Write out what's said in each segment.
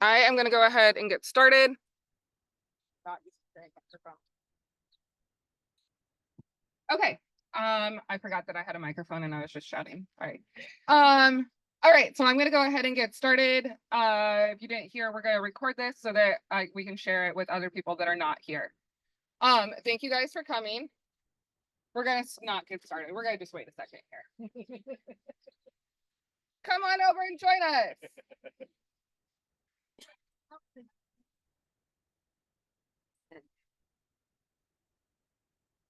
I am going to go ahead and get started. Okay. I forgot that I had a microphone and I was just shouting. All right. All right, so I'm going to go ahead and get started. If you didn't hear, we're going to record this so that we can share it with other people that are not here. Thank you guys for coming. We're going to not get started. We're going to just wait a second here. Come on over and join us.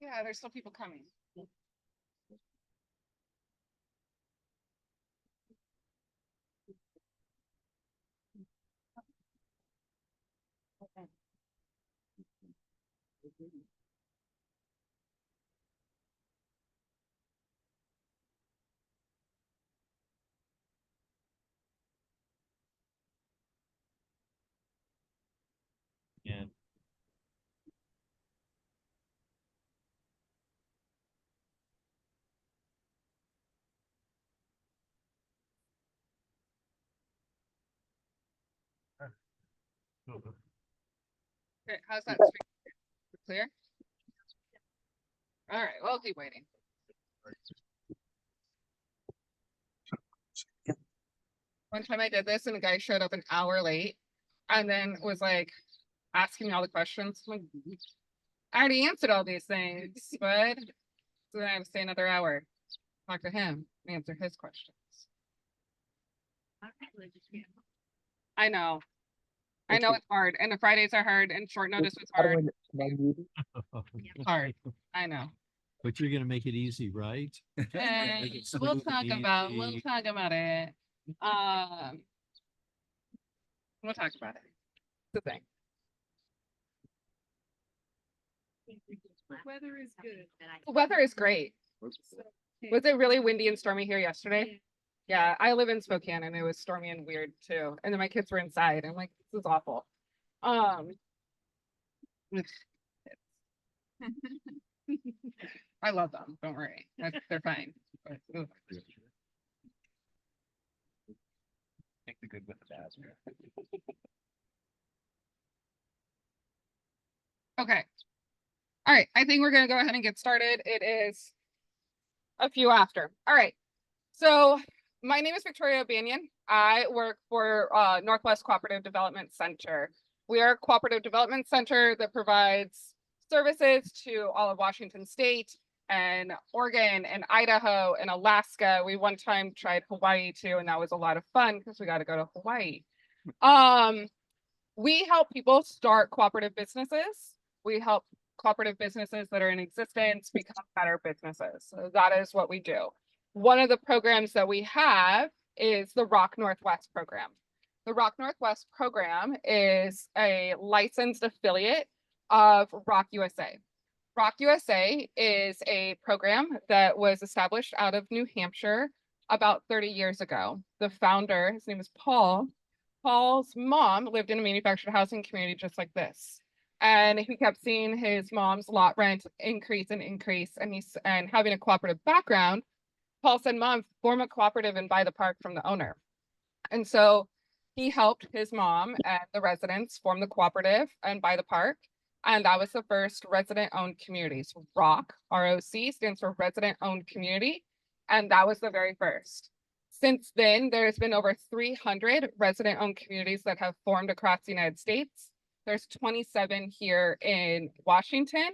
Yeah, there's still people coming. Yeah. Okay, how's that? Clear? All right, we'll keep waiting. One time I did this and a guy showed up an hour late and then was like asking me all the questions. I'm like, I already answered all these things, but so then I have to stay another hour, talk to him, answer his questions. I know. I know it's hard, and the Fridays are hard, and short notice was hard. Hard. I know. But you're gonna make it easy, right? We'll talk about it. We'll talk about it. The thing. Weather is good. The weather is great. Was it really windy and stormy here yesterday? Yeah, I live in Spokane and it was stormy and weird too. And then my kids were inside. I'm like, this is awful. I love them. Don't worry. They're fine. Take the good with the bad. Okay. All right. I think we're going to go ahead and get started. It is a few after. All right. So my name is Victoria Banyan. I work for Northwest Cooperative Development Center. We are a cooperative development center that provides services to all of Washington State and Oregon and Idaho and Alaska. We one time tried Hawaii too, and that was a lot of fun because we got to go to Hawaii. We help people start cooperative businesses. We help cooperative businesses that are in existence become better businesses. So that is what we do. One of the programs that we have is the Rock Northwest program. The Rock Northwest program is a licensed affiliate of Rock USA. Rock USA is a program that was established out of New Hampshire about 30 years ago. The founder, his name is Paul. Paul's mom lived in a manufactured housing community just like this. And he kept seeing his mom's lot rent increase and increase. And having a cooperative background, Paul said, Mom, form a cooperative and buy the park from the owner. And so he helped his mom and the residents form the cooperative and buy the park. And that was the first resident-owned community. So ROC, R-O-C, stands for resident-owned community. And that was the very first. Since then, there's been over 300 resident-owned communities that have formed across the United States. There's 27 here in Washington,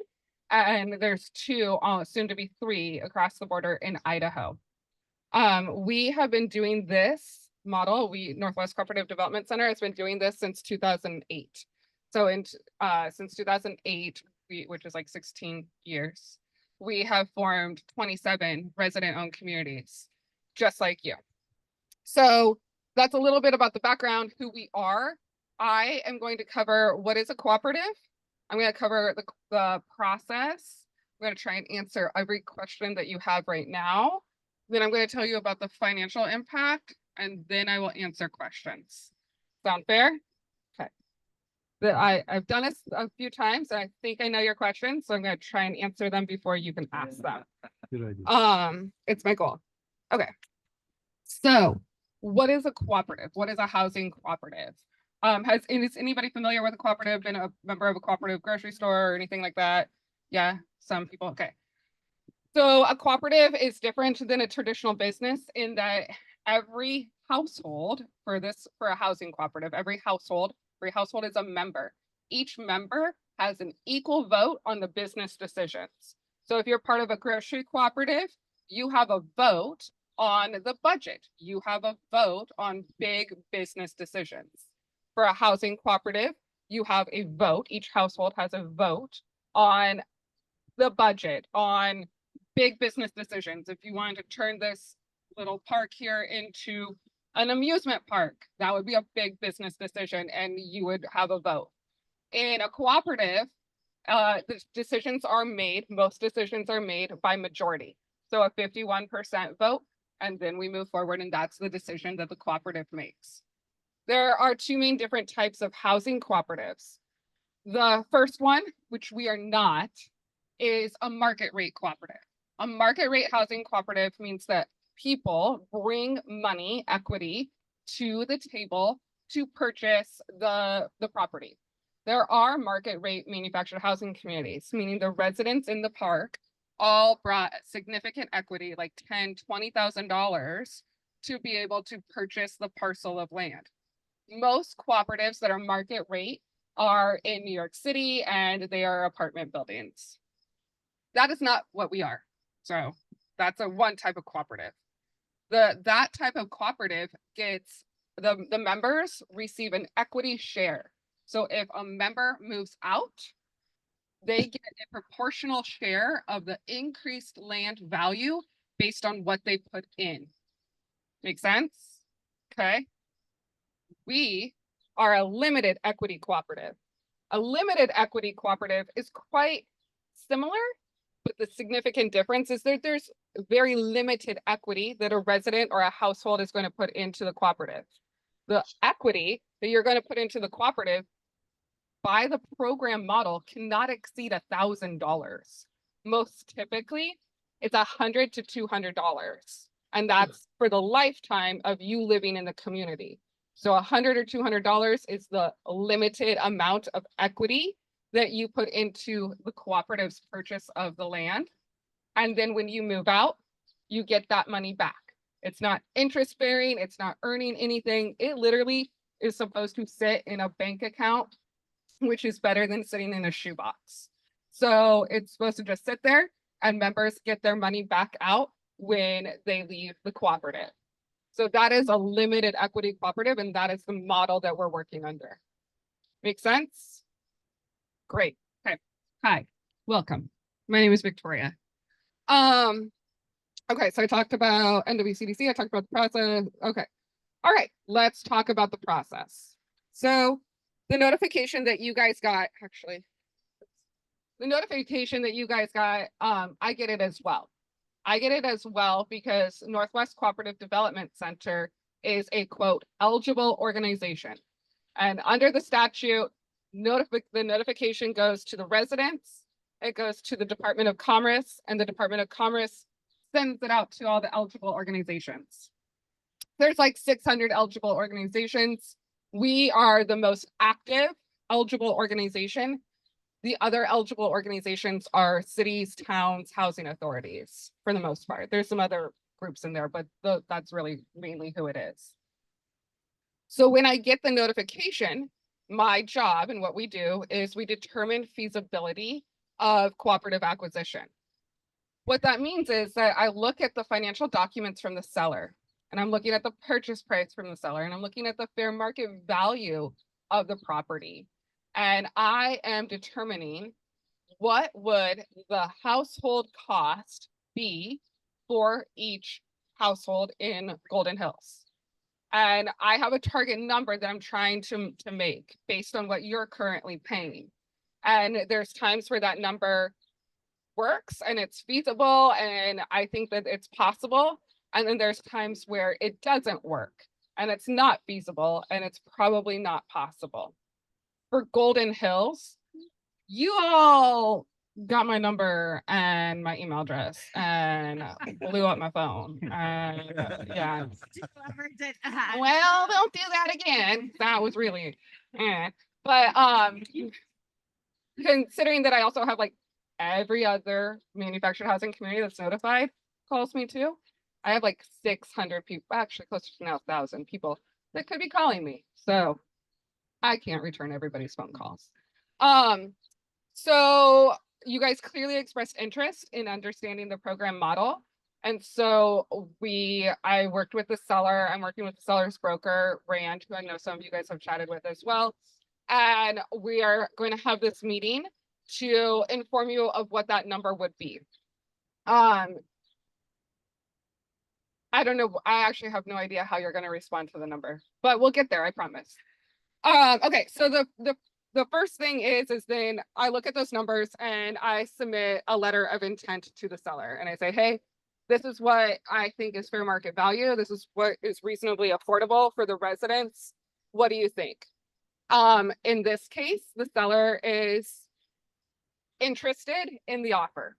and there's 2, soon to be 3 across the border in Idaho. We have been doing this model. Northwest Cooperative Development Center has been doing this since 2008. So since 2008, which is like 16 years, we have formed 27 resident-owned communities, just like you. So that's a little bit about the background, who we are. I am going to cover what is a cooperative. I'm going to cover the process. I'm going to try and answer every question that you have right now. Then I'm going to tell you about the financial impact, and then I will answer questions. Sound fair? Okay. I've done this a few times. I think I know your questions, so I'm going to try and answer them before you can ask them. Good idea. It's my goal. Okay. So what is a cooperative? What is a housing cooperative? Is anybody familiar with a cooperative, been a member of a cooperative grocery store or anything like that? Yeah, some people, okay. So a cooperative is different than a traditional business in that every household for a housing cooperative, every household is a member. Each member has an equal vote on the business decisions. So if you're part of a grocery cooperative, you have a vote on the budget. You have a vote on big business decisions. For a housing cooperative, you have a vote. Each household has a vote on the budget, on big business decisions. If you wanted to turn this little park here into an amusement park, that would be a big business decision and you would have a vote. In a cooperative, the decisions are made, most decisions are made by majority. So a 51% vote, and then we move forward and that's the decision that the cooperative makes. There are two main different types of housing cooperatives. The first one, which we are not, is a market rate cooperative. A market rate housing cooperative means that people bring money, equity, to the table to purchase the property. There are market rate manufactured housing communities, meaning the residents in the park all brought significant equity, like $10,000, $20,000, to be able to purchase the parcel of land. Most cooperatives that are market rate are in New York City and they are apartment buildings. That is not what we are. So that's one type of cooperative. That type of cooperative gets the members receive an equity share. So if a member moves out, they get a proportional share of the increased land value based on what they put in. Make sense? Okay. We are a limited equity cooperative. A limited equity cooperative is quite similar, but the significant difference is that there's very limited equity that a resident or a household is going to put into the cooperative. The equity that you're going to put into the cooperative by the program model cannot exceed $1,000. Most typically, it's $100 to $200. And that's for the lifetime of you living in the community. So $100 or $200 is the limited amount of equity that you put into the cooperative's purchase of the land. And then when you move out, you get that money back. It's not interest bearing, it's not earning anything. It literally is supposed to sit in a bank account, which is better than sitting in a shoebox. So it's supposed to just sit there and members get their money back out when they leave the cooperative. So that is a limited equity cooperative, and that is the model that we're working under. Make sense? Great. Okay. Hi, welcome. My name is Victoria. Okay, so I talked about NWCDC, I talked about the process. Okay. All right, let's talk about the process. So the notification that you guys got, actually, the notification that you guys got, I get it as well. I get it as well because Northwest Cooperative Development Center is a quote eligible organization. And under the statute, the notification goes to the residents, it goes to the Department of Commerce, and the Department of Commerce sends it out to all the eligible organizations. There's like 600 eligible organizations. We are the most active eligible organization. The other eligible organizations are cities, towns, housing authorities, for the most part. There's some other groups in there, but that's really mainly who it is. So when I get the notification, my job and what we do is we determine feasibility of cooperative acquisition. What that means is that I look at the financial documents from the seller, and I'm looking at the purchase price from the seller, and I'm looking at the fair market value of the property. And I am determining what would the household cost be for each household in Golden Hills. And I have a target number that I'm trying to make based on what you're currently paying. And there's times where that number works and it's feasible and I think that it's possible. And then there's times where it doesn't work and it's not feasible and it's probably not possible. For Golden Hills, you all got my number and my email address and blew up my phone. Yeah. Well, don't do that again. That was really, But considering that I also have like every other manufactured housing community that's notified calls me too. I have like 600 people, actually close to now 1,000 people that could be calling me. So I can't return everybody's phone calls. So you guys clearly expressed interest in understanding the program model. And so I worked with the seller. I'm working with the seller's broker, Rand, who I know some of you guys have chatted with as well. And we are going to have this meeting to inform you of what that number would be. I don't know. I actually have no idea how you're going to respond to the number, but we'll get there. I promise. Okay. So the first thing is then I look at those numbers and I submit a letter of intent to the seller and I say, hey, this is what I think is fair market value. This is what is reasonably affordable for the residents. What do you think? In this case, the seller is interested in the offer.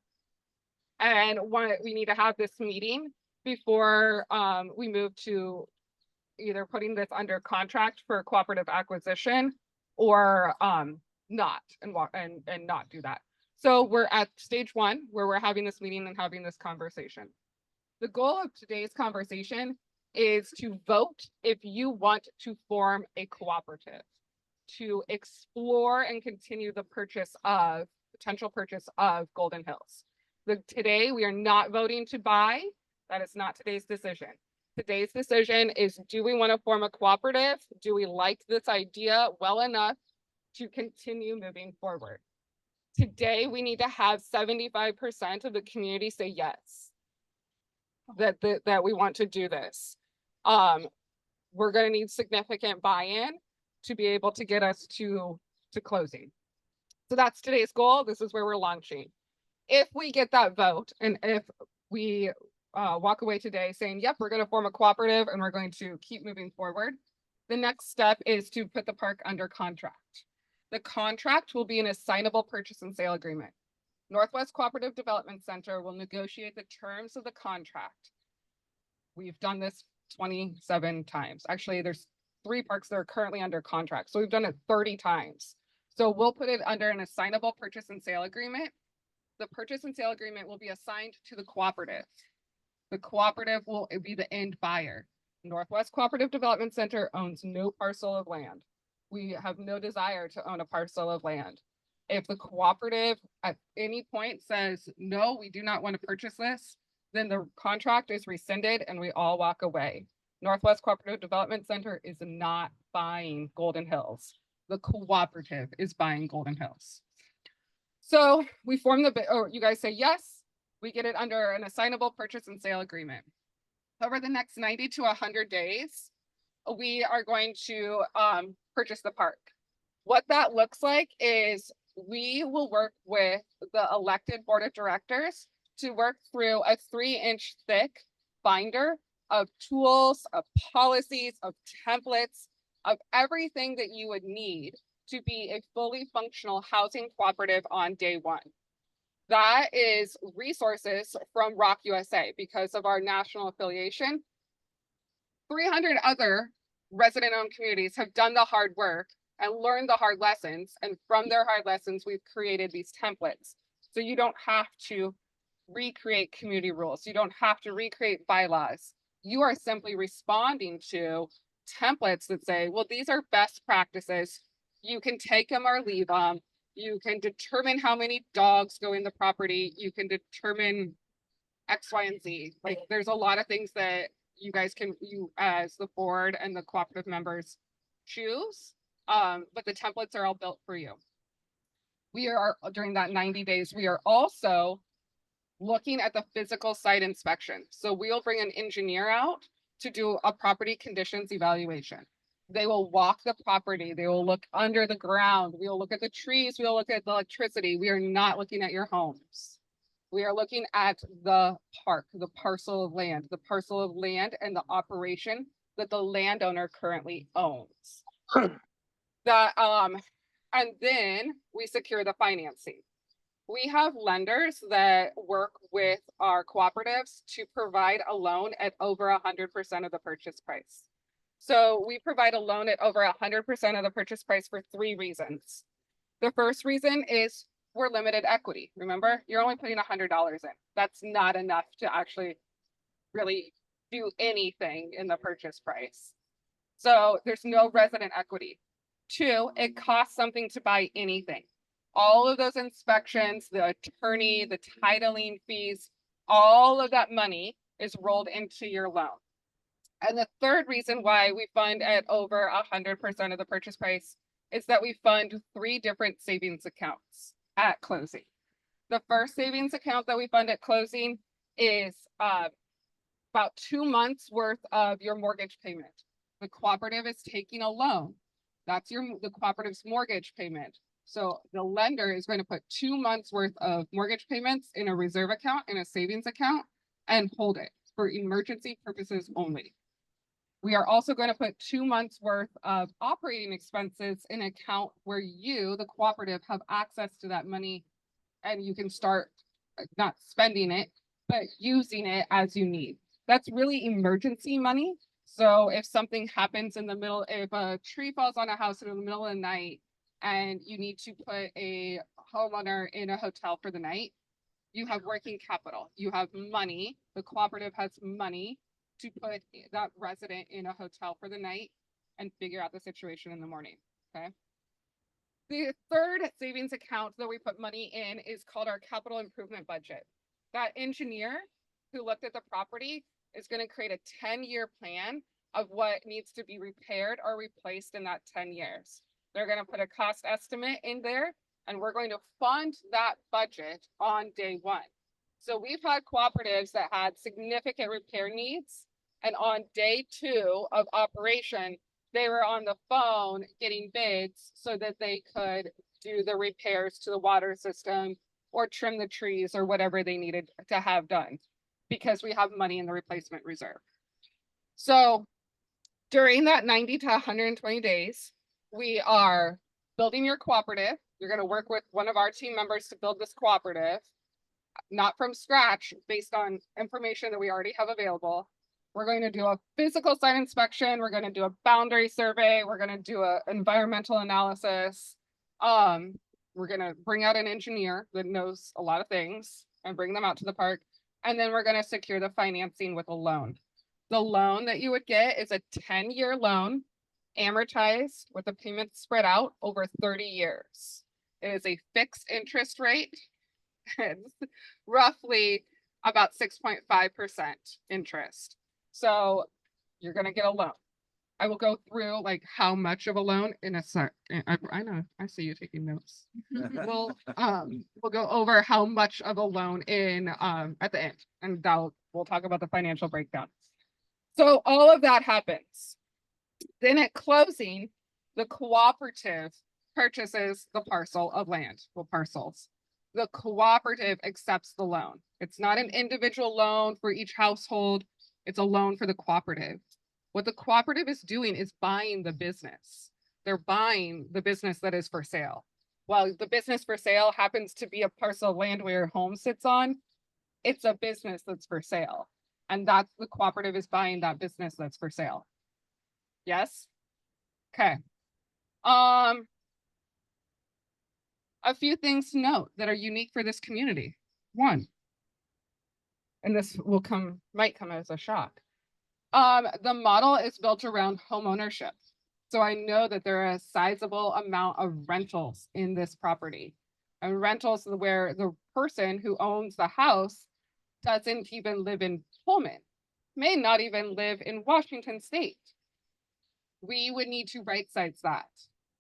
And we need to have this meeting before we move to either putting this under contract for cooperative acquisition or not and not do that. So we're at stage one where we're having this meeting and having this conversation. The goal of today's conversation is to vote if you want to form a cooperative, to explore and continue the potential purchase of Golden Hills. Today, we are not voting to buy. That is not today's decision. Today's decision is, do we want to form a cooperative? Do we like this idea well enough to continue moving forward? Today, we need to have 75% of the community say yes, that we want to do this. We're going to need significant buy-in to be able to get us to closing. So that's today's goal. This is where we're launching. If we get that vote and if we walk away today saying, yep, we're going to form a cooperative and we're going to keep moving forward, the next step is to put the park under contract. The contract will be an assignable purchase and sale agreement. Northwest Cooperative Development Center will negotiate the terms of the contract. We've done this 27 times. Actually, there's 3 parks that are currently under contract. So we've done it 30 times. So we'll put it under an assignable purchase and sale agreement. The purchase and sale agreement will be assigned to the cooperative. The cooperative will be the end buyer. Northwest Cooperative Development Center owns no parcel of land. We have no desire to own a parcel of land. If the cooperative at any point says, no, we do not want to purchase this, then the contract is rescinded and we all walk away. Northwest Cooperative Development Center is not buying Golden Hills. The cooperative is buying Golden Hills. So we form you guys say yes, we get it under an assignable purchase and sale agreement. Over the next 90 to 100 days, we are going to purchase the park. What that looks like is we will work with the elected board of directors to work through a 3-inch thick binder of tools, of policies, of templates, of everything that you would need to be a fully functional housing cooperative on day one. That is resources from Rock USA because of our national affiliation. 300 other resident-owned communities have done the hard work and learned the hard lessons. And from their hard lessons, we've created these templates. So you don't have to recreate community rules. You don't have to recreate bylaws. You are simply responding to templates that say, well, these are best practices. You can take them or leave them. You can determine how many dogs go in the property. You can determine X, Y, and Z. Like there's a lot of things that you guys you as the board and the cooperative members choose. But the templates are all built for you. We are, during that 90 days, we are also looking at the physical site inspection. So we'll bring an engineer out to do a property conditions evaluation. They will walk the property. They will look under the ground. We will look at the trees. We will look at the electricity. We are not looking at your homes. We are looking at the park, the parcel of land and the operation that the landowner currently owns. And then we secure the financing. We have lenders that work with our cooperatives to provide a loan at over 100% of the purchase price. So we provide a loan at over 100% of the purchase price for 3 reasons. The first reason is we're limited equity. Remember, you're only putting $100 in. That's not enough to actually really do anything in the purchase price. So there's no resident equity. 2, it costs something to buy anything. All of those inspections, the attorney, the titling fees, all of that money is rolled into your loan. And the third reason why we fund at over 100% of the purchase price is that we fund 3 different savings accounts at closing. The first savings account that we fund at closing is about 2 months worth of your mortgage payment. The cooperative is taking a loan. That's the cooperative's mortgage payment. So the lender is going to put 2 months worth of mortgage payments in a reserve account, in a savings account, and hold it for emergency purposes only. We are also going to put 2 months worth of operating expenses in an account where you, the cooperative, have access to that money and you can start not spending it, but using it as you need. That's really emergency money. So if something happens in the middle, if a tree falls on a house in the middle of the night and you need to put a homeowner in a hotel for the night, you have working capital, you have money, the cooperative has money to put that resident in a hotel for the night and figure out the situation in the morning, okay? The third savings account that we put money in is called our capital improvement budget. That engineer who looked at the property is going to create a 10-year plan of what needs to be repaired or replaced in that 10 years. They're going to put a cost estimate in there and we're going to fund that budget on day 1. So we've had cooperatives that had significant repair needs. And on day 2 of operation, they were on the phone getting bids so that they could do the repairs to the water system or trim the trees or whatever they needed to have done because we have money in the replacement reserve. So during that 90 to 120 days, we are building your cooperative. You're going to work with one of our team members to build this cooperative, not from scratch, based on information that we already have available. We're going to do a physical site inspection. We're going to do a boundary survey. We're going to do an environmental analysis. We're going to bring out an engineer that knows a lot of things and bring them out to the park. And then we're going to secure the financing with a loan. The loan that you would get is a 10-year loan, amortized with the payments spread out over 30 years. It is a fixed interest rate. It's roughly about 6.5% interest. So you're going to get a loan. I will go through like how much of a loan in a sec. I know, I see you taking notes. We'll go over how much of a loan in at the end, and we'll talk about the financial breakdown. So all of that happens. Then at closing, the cooperative purchases the parcel of land, well, parcels. The cooperative accepts the loan. It's not an individual loan for each household. It's a loan for the cooperative. What the cooperative is doing is buying the business. They're buying the business that is for sale. While the business for sale happens to be a parcel of land where your home sits on, it's a business that's for sale. And that's the cooperative is buying that business that's for sale. Yes? Okay. A few things to note that are unique for this community. 1, and this might come as a shock. The model is built around home ownership. So I know that there are a sizable amount of rentals in this property. And rentals where the person who owns the house doesn't even live in Pullman, may not even live in Washington State. We would need to right-size that.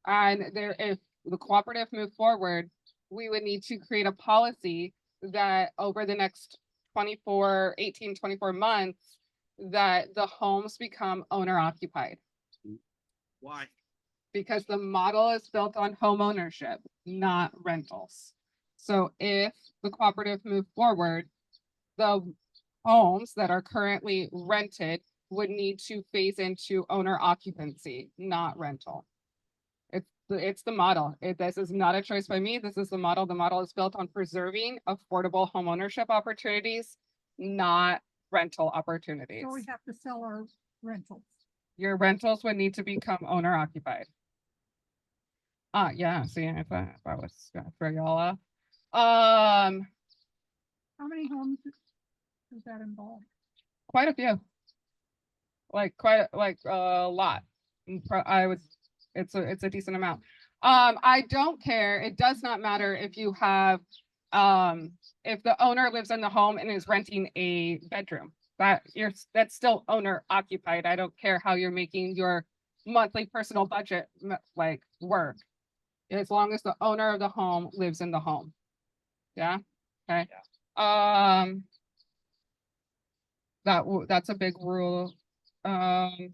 And if the cooperative move forward, we would need to create a policy that over the next 24 months, that the homes become owner occupied. Why? Because the model is built on home ownership, not rentals. So if the cooperative move forward, the homes that are currently rented would need to phase into owner occupancy, not rental. It's the model. This is not a choice by me. This is the model. The model is built on preserving affordable home ownership opportunities, not rental opportunities. So we have to sell our rentals. Your rentals would need to become owner occupied. Yeah, see, if I was gonna throw y'all off. How many homes does that involve? Quite a few. Like like a lot. I would, it's a decent amount. I don't care. It does not matter if you have, if the owner lives in the home and is renting a bedroom. That's still owner occupied. I don't care how you're making your monthly personal budget like work. As long as the owner of the home lives in the home. Yeah, okay. That's a big rule. I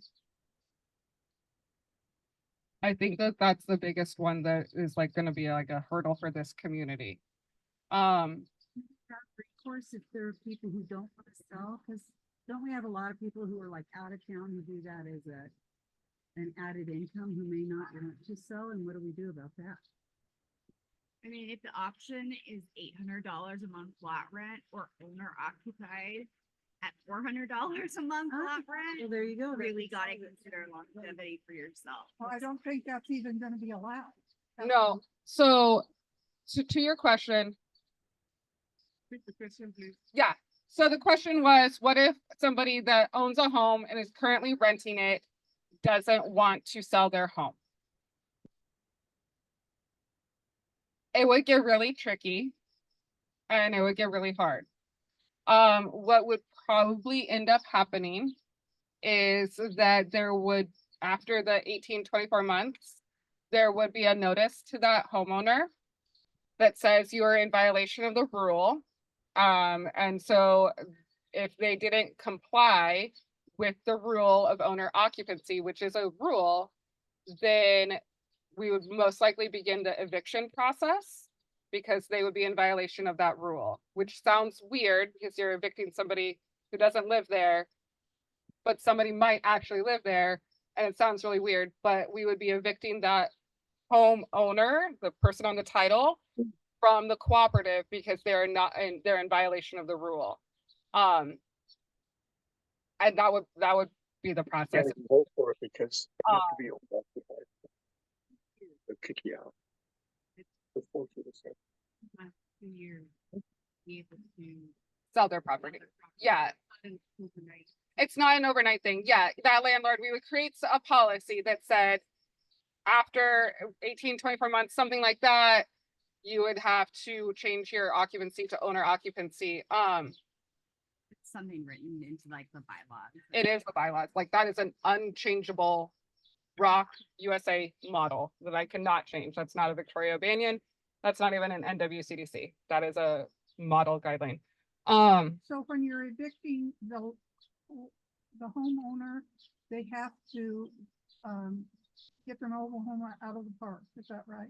think that that's the biggest one that is like gonna be like a hurdle for this community. Recourse if there are people who don't want to sell, because don't we have a lot of people who are like out of town who do that as an added income who may not want to sell, and what do we do about that? I mean, if the option is $800 a month flat rent or owner occupied at $400 a month Ah, flat Well, rent, there you go. really gotta consider longevity for yourself. Well, I don't think that's even gonna be allowed. No, so to your question, Repeat the question, please. yeah. So the question was, what if somebody that owns a home and is currently renting it doesn't want to sell their home? It would get really tricky and it would get really hard. What would probably end up happening is that there would, after the 18-24 months, there would be a notice to that homeowner that says you are in violation of the rule. And so if they didn't comply with the rule of owner occupancy, which is a rule, then we would most likely begin the eviction process because they would be in violation of that rule, which sounds weird because you're evicting somebody who doesn't live there, but somebody might actually live there. And it sounds really weird, but we would be evicting that homeowner, the person on the title, from the cooperative because they're not, and they're in violation of the rule. And that would be the process. Can't even vote for it because you have Uh, to be occupied. They'll kick you out. The 40%. 2 years. Be able to Sell their property. Yeah, overnight. it's not an overnight thing. Yeah, that landlord, we would create a policy that said after 18-24 months, something like that, you would have to change your occupancy to owner occupancy. It's something written into like the bylaws. It is the bylaws, like that is an unchangeable Rock USA model that I cannot change. That's not a Victoria Banyan. That's not even an NWCDC. That is a model guideline. So when you're evicting the homeowner, they have to, get their mobile home out of the park, is that right?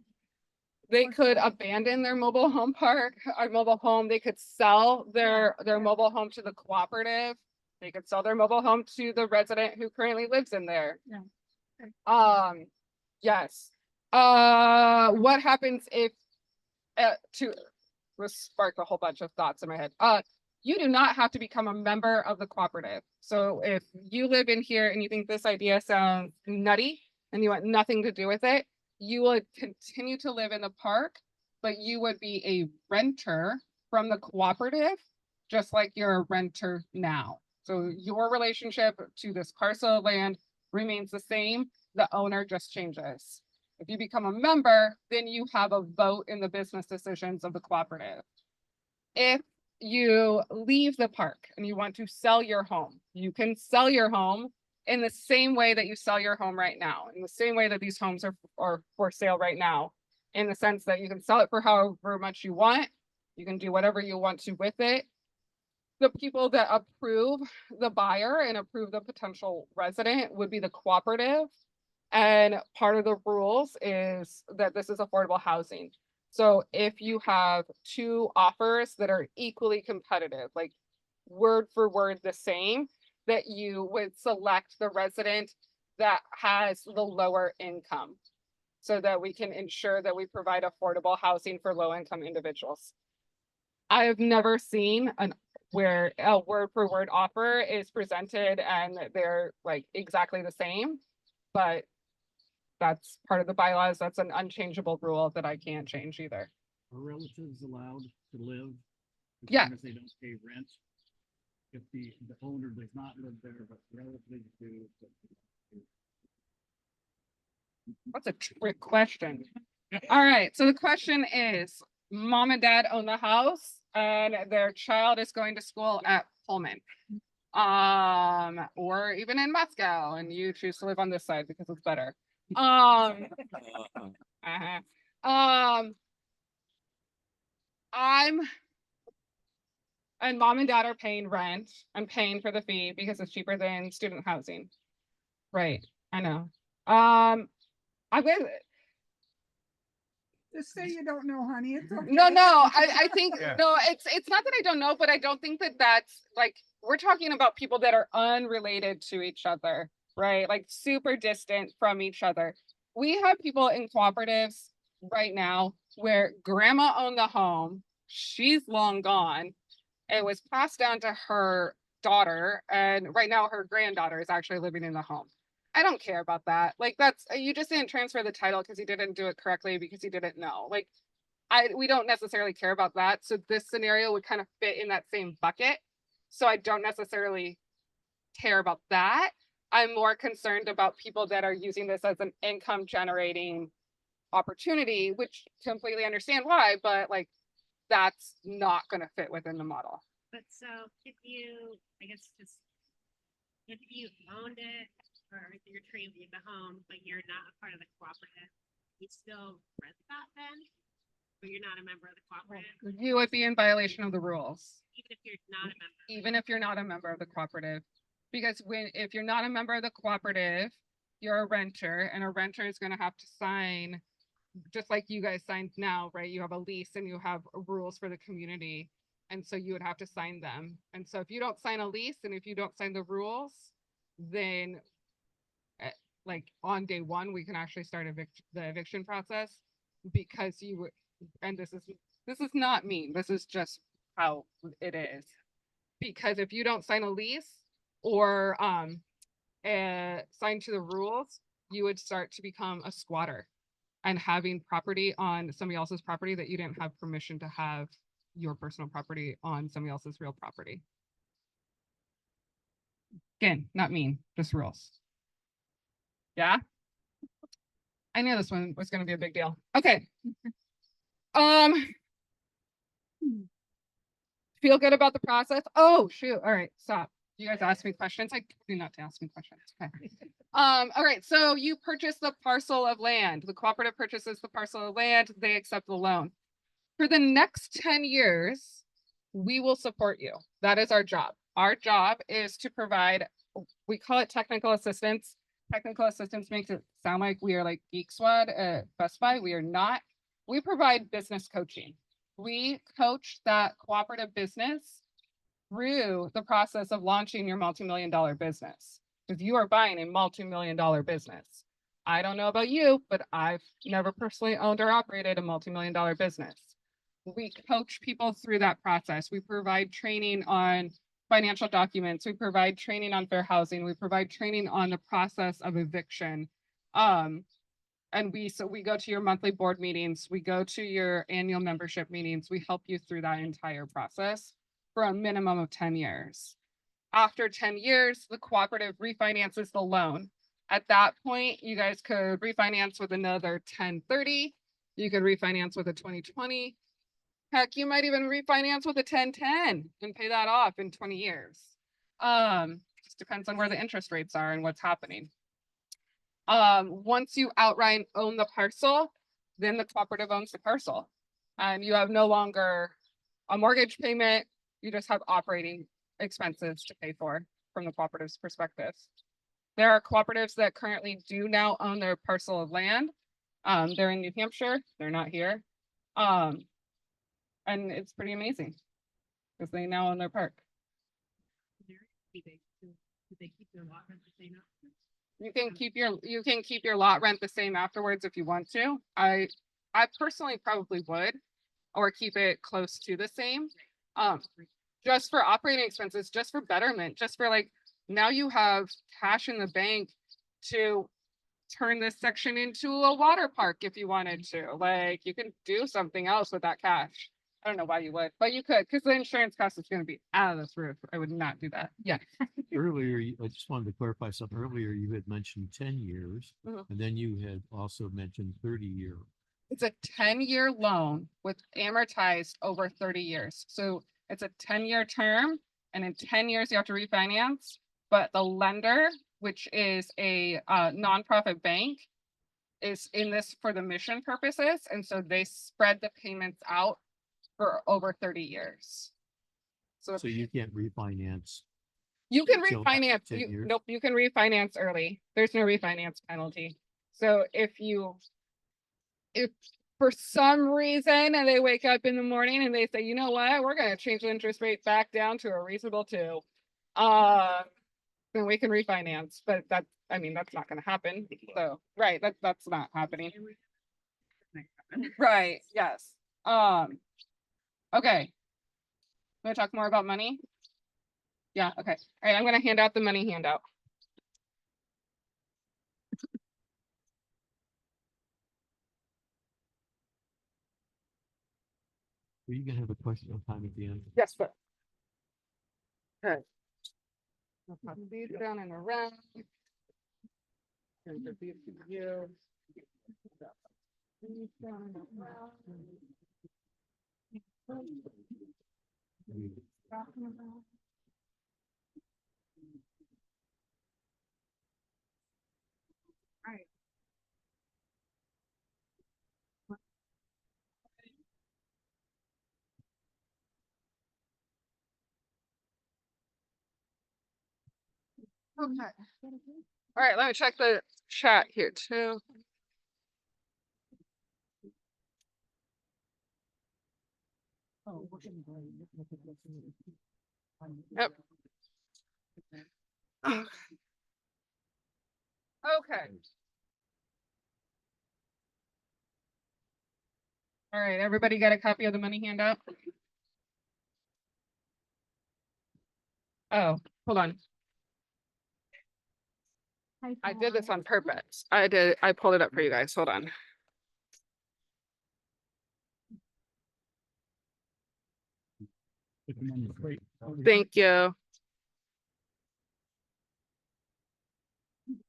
They could abandon their mobile home park, or mobile home. They could sell their mobile home to the cooperative. They could sell their mobile home to the resident who currently lives in there. Yeah. Okay. Yes. What happens if, was sparked a whole bunch of thoughts in my head. You do not have to become a member of the cooperative. So if you live in here and you think this idea sounds nutty and you want nothing to do with it, you would continue to live in the park, but you would be a renter from the cooperative, just like you're a renter now. So your relationship to this parcel of land remains the same. The owner just changes. If you become a member, then you have a vote in the business decisions of the cooperative. If you leave the park and you want to sell your home, you can sell your home in the same way that you sell your home right now, in the same way that these homes are for sale right now, in the sense that you can sell it for however much you want. You can do whatever you want to with it. The people that approve the buyer and approve the potential resident would be the cooperative. And part of the rules is that this is affordable housing. So if you have two offers that are equally competitive, like word for word the same, that you would select the resident that has the lower income so that we can ensure that we provide affordable housing for low income individuals. I have never seen where a word for word offer is presented and they're like exactly the same. But that's part of the bylaws. That's an unchangeable rule that I can't change either. Are relatives allowed to live? as Yeah. long as they don't pay rent? If the owner does not live there, but relatives do. That's a trick question. All right, so the question is, mom and dad own the house and their child is going to school at Pullman. Or even in Moscow, and you choose to live on this side because it's better. Uh-huh. I'm and mom and dad are paying rent. I'm paying for the fee because it's cheaper than student housing. Right, I know. I'm with Just say you don't know, honey. It's okay. no, I think, no, it's not that I don't know, but I don't think that that's like, we're talking about people that are unrelated to each other, right? Like super distant from each other. We have people in cooperatives right now where grandma owned the home, she's long gone. It was passed down to her daughter, and right now her granddaughter is actually living in the home. I don't care about that. Like that's, you just didn't transfer the title because you didn't do it correctly because you didn't know. Like we don't necessarily care about that. So this scenario would kind of fit in that same bucket. So I don't necessarily care about that. I'm more concerned about people that are using this as an income generating opportunity, which completely understand why, but like that's not going to fit within the model. But so if you, I guess just, if you owned it or if you're trading the home, but you're not a part of the cooperative, you still rent that then? But you're not a member of the cooperative, You would be in violation of the rules, even if you're not a member. even if you're not a member of the cooperative. Because if you're not a member of the cooperative, you're a renter, and a renter is going to have to sign, just like you guys signed now, right? You have a lease and you have rules for the community. And so you would have to sign them. And so if you don't sign a lease and if you don't sign the rules, then like on day one, we can actually start the eviction process because and this is not mean. This is just how it is. Because if you don't sign a lease or sign to the rules, you would start to become a squatter and having property on somebody else's property that you didn't have permission to have your personal property on somebody else's real property. Again, not mean, just rules. Yeah. I knew this one was going to be a big deal. Okay. Feel good about the process? Oh, shoot. All right, stop. You guys ask me questions. I do not to ask me questions. Okay. All right. So you purchase the parcel of land. The cooperative purchases the parcel of land. They accept the loan. For the next 10 years, we will support you. That is our job. Our job is to provide, we call it technical assistance. Technical assistance makes it sound like we are like Geek Squad at Best Buy. We are not. We provide business coaching. We coach that cooperative business through the process of launching your multi-million-dollar business. If you are buying a multi-million-dollar business, I don't know about you, but I've never personally owned or operated a multi-million-dollar business. We coach people through that process. We provide training on financial documents. We provide training on fair housing. We provide training on the process of eviction. And we go to your monthly board meetings. We go to your annual membership meetings. We help you through that entire process for a minimum of 10 years. After 10 years, the cooperative refinances the loan. At that point, you guys could refinance with another 1030. You could refinance with a 2020. Heck, you might even refinance with a 1010 and pay that off in 20 years. Just depends on where the interest rates are and what's happening. Once you outright own the parcel, then the cooperative owns the parcel. And you have no longer a mortgage payment, you just have operating expenses to pay for from the cooperative's perspective. There are cooperatives that currently do now own their parcel of land. They're in New Hampshire, they're not here. And it's pretty amazing because they now own their park. Do they keep their lot rent the same? You can keep your lot rent the same afterwards if you want to. I personally probably would, or keep it close to the same. just for operating expenses, just for betterment, just for like, now you have cash in the bank to turn this section into a water park if you wanted to. Like, you can do something else with that cash. I don't know why you would, but you could, because the insurance cost is gonna be out of this roof. I would not do that. Yeah. Earlier, I just wanted to clarify something. Earlier, you had mentioned 10 years, Mhm. and then you had also mentioned 30-year. It's a 10-year loan with amortized over 30 years. So it's a 10-year term, and in 10 years you have to refinance. But the lender, which is a nonprofit bank, is in this for the mission purposes, and so they spread the payments out for over 30 years. So So you can't refinance. you can till refinance, 10 years? nope, you can refinance early. There's no refinance penalty. So if for some reason and they wake up in the morning and they say, you know what, we're gonna change the interest rate back down to a reasonable 2, then we can refinance, but I mean, that's not gonna happen. So, right, that's not happening. Right, yes. Okay. Want to talk more about money? Yeah, okay. All right, I'm gonna hand out the money handout. Are you gonna have a question on time at the end? Yes, but. Okay. I'll pop these down and around. And give these to you. These down and around. Talking about. Right. Okay. All right, let me check the chat here too. Yep. Okay. All right, everybody got a copy of the money handout? Oh, hold on. I did this on purpose. I pulled it up for you guys. Hold on. Put them on the plate. Thank you.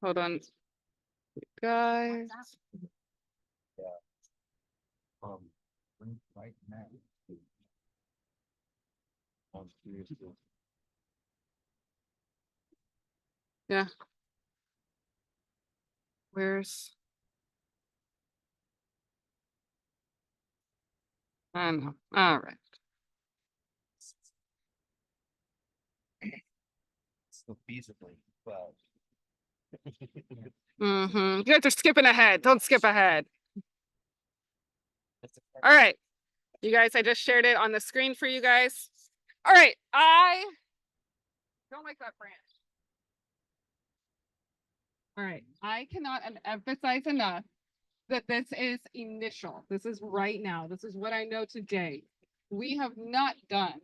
Hold on. Guys. Right now. Yeah. Where's? I know. All right. So feasibly, but. You guys are skipping ahead. Don't skip ahead. All right. You guys, I just shared it on the screen for you guys. All right. I don't like that branch. All right. I cannot emphasize enough that this is initial. This is right now. This is what I know today. We have not done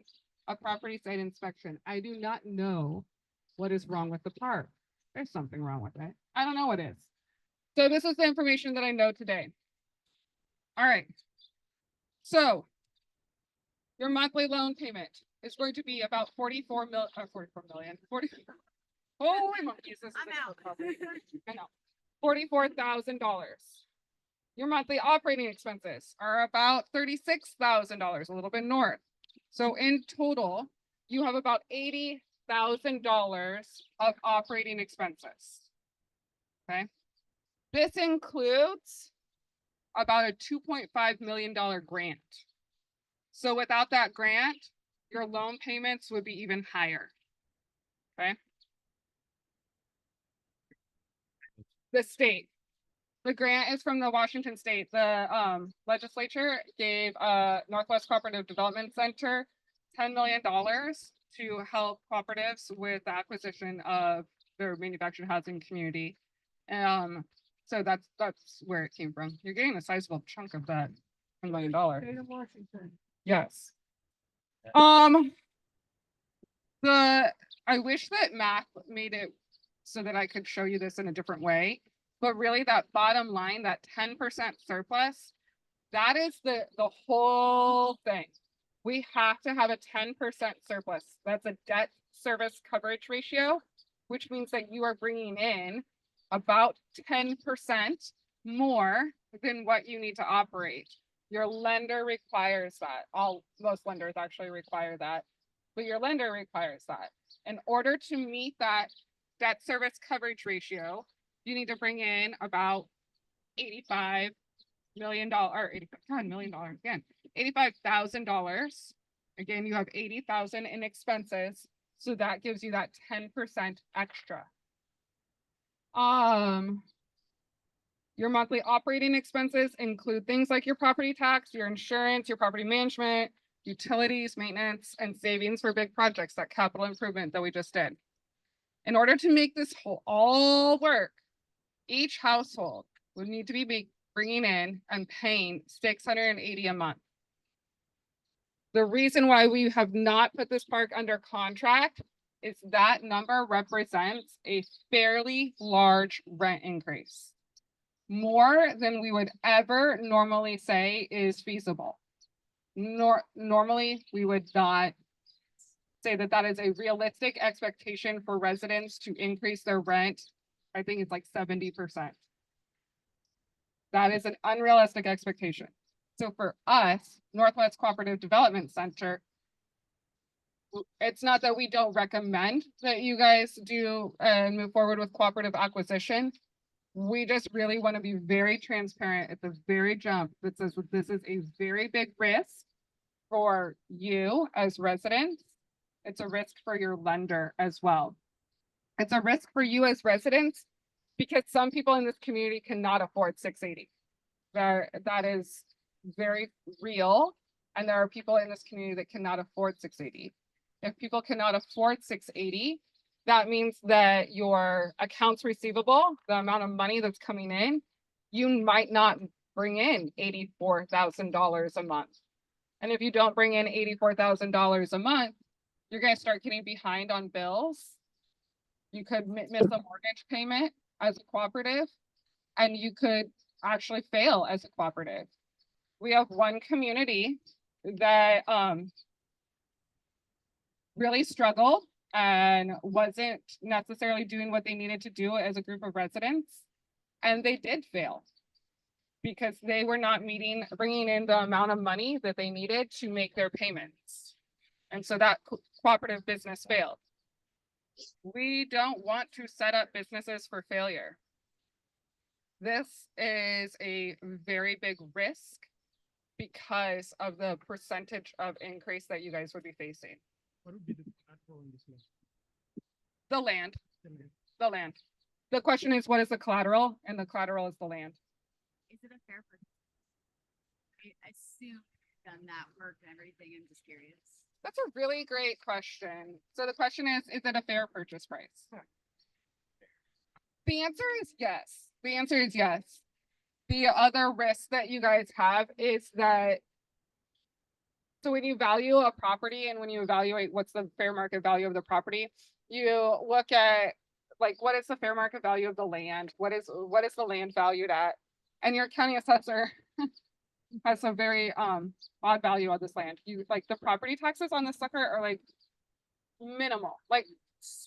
a property site inspection. I do not know what is wrong with the park. There's something wrong with it. I don't know what is. So this is the information that I know today. All right. So your monthly loan payment is going to be about 44 million. Holy monkeys, this is I'm out. I know. $44,000. Your monthly operating expenses are about $36,000, a little bit north. So in total, you have about $80,000 of operating expenses. Okay. This includes about a $2.5 million grant. So without that grant, your loan payments would be even higher. Okay. The state. The grant is from the Washington State. The legislature gave Northwest Cooperative Development Center $10 million to help cooperatives with the acquisition of their manufactured housing community. So that's where it came from. You're getting a sizable chunk of that $10 million. Yes. I wish that math made it so that I could show you this in a different way. But really that bottom line, that 10% surplus, that is the whole thing. We have to have a 10% surplus. That's a debt service coverage ratio, which means that you are bringing in about 10% more than what you need to operate. Your lender requires that. Most lenders actually require that, but your lender requires that. In order to meet that debt service coverage ratio, you need to bring in about $85 million or $85 million again, $85,000. Again, you have 80,000 in expenses. So that gives you that 10% extra. Your monthly operating expenses include things like your property tax, your insurance, your property management, utilities, maintenance, and savings for big projects, that capital improvement that we just did. In order to make this whole all work, each household would need to be bringing in and paying $680 a month. The reason why we have not put this park under contract is that number represents a fairly large rent increase. More than we would ever normally say is feasible. Normally, we would not say that that is a realistic expectation for residents to increase their rent. I think it's like 70%. That is an unrealistic expectation. So for us, Northwest Cooperative Development Center, it's not that we don't recommend that you guys do and move forward with cooperative acquisition. We just really want to be very transparent at the very jump that says this is a very big risk for you as residents. It's a risk for your lender as well. It's a risk for you as residents because some people in this community cannot afford 680. That is very real. And there are people in this community that cannot afford 680. If people cannot afford 680, that means that your accounts receivable, the amount of money that's coming in, you might not bring in $84,000 a month. And if you don't bring in $84,000 a month, you're going to start getting behind on bills. You could miss a mortgage payment as a cooperative, and you could actually fail as a cooperative. We have one community that really struggled and wasn't necessarily doing what they needed to do as a group of residents. And they did fail because they were not bringing in the amount of money that they needed to make their payments. And so that cooperative business failed. We don't want to set up businesses for failure. This is a very big risk because of the percentage of increase that you guys would be facing. What would be the collateral in this list? The land, The land. the land. The question is, what is the collateral? And the collateral is the land. Is it a fair purchase? I assume you've done that work and everything. I'm just curious. That's a really great question. So the question is it a fair purchase price? The answer is yes. The answer is yes. The other risk that you guys have is that, so when you value a property and when you evaluate what's the fair market value of the property, you look at like, what is the fair market value of the land? What is the land valued at? And your county assessor has a very odd value on this land. You like the property taxes on this sucker are like minimal, like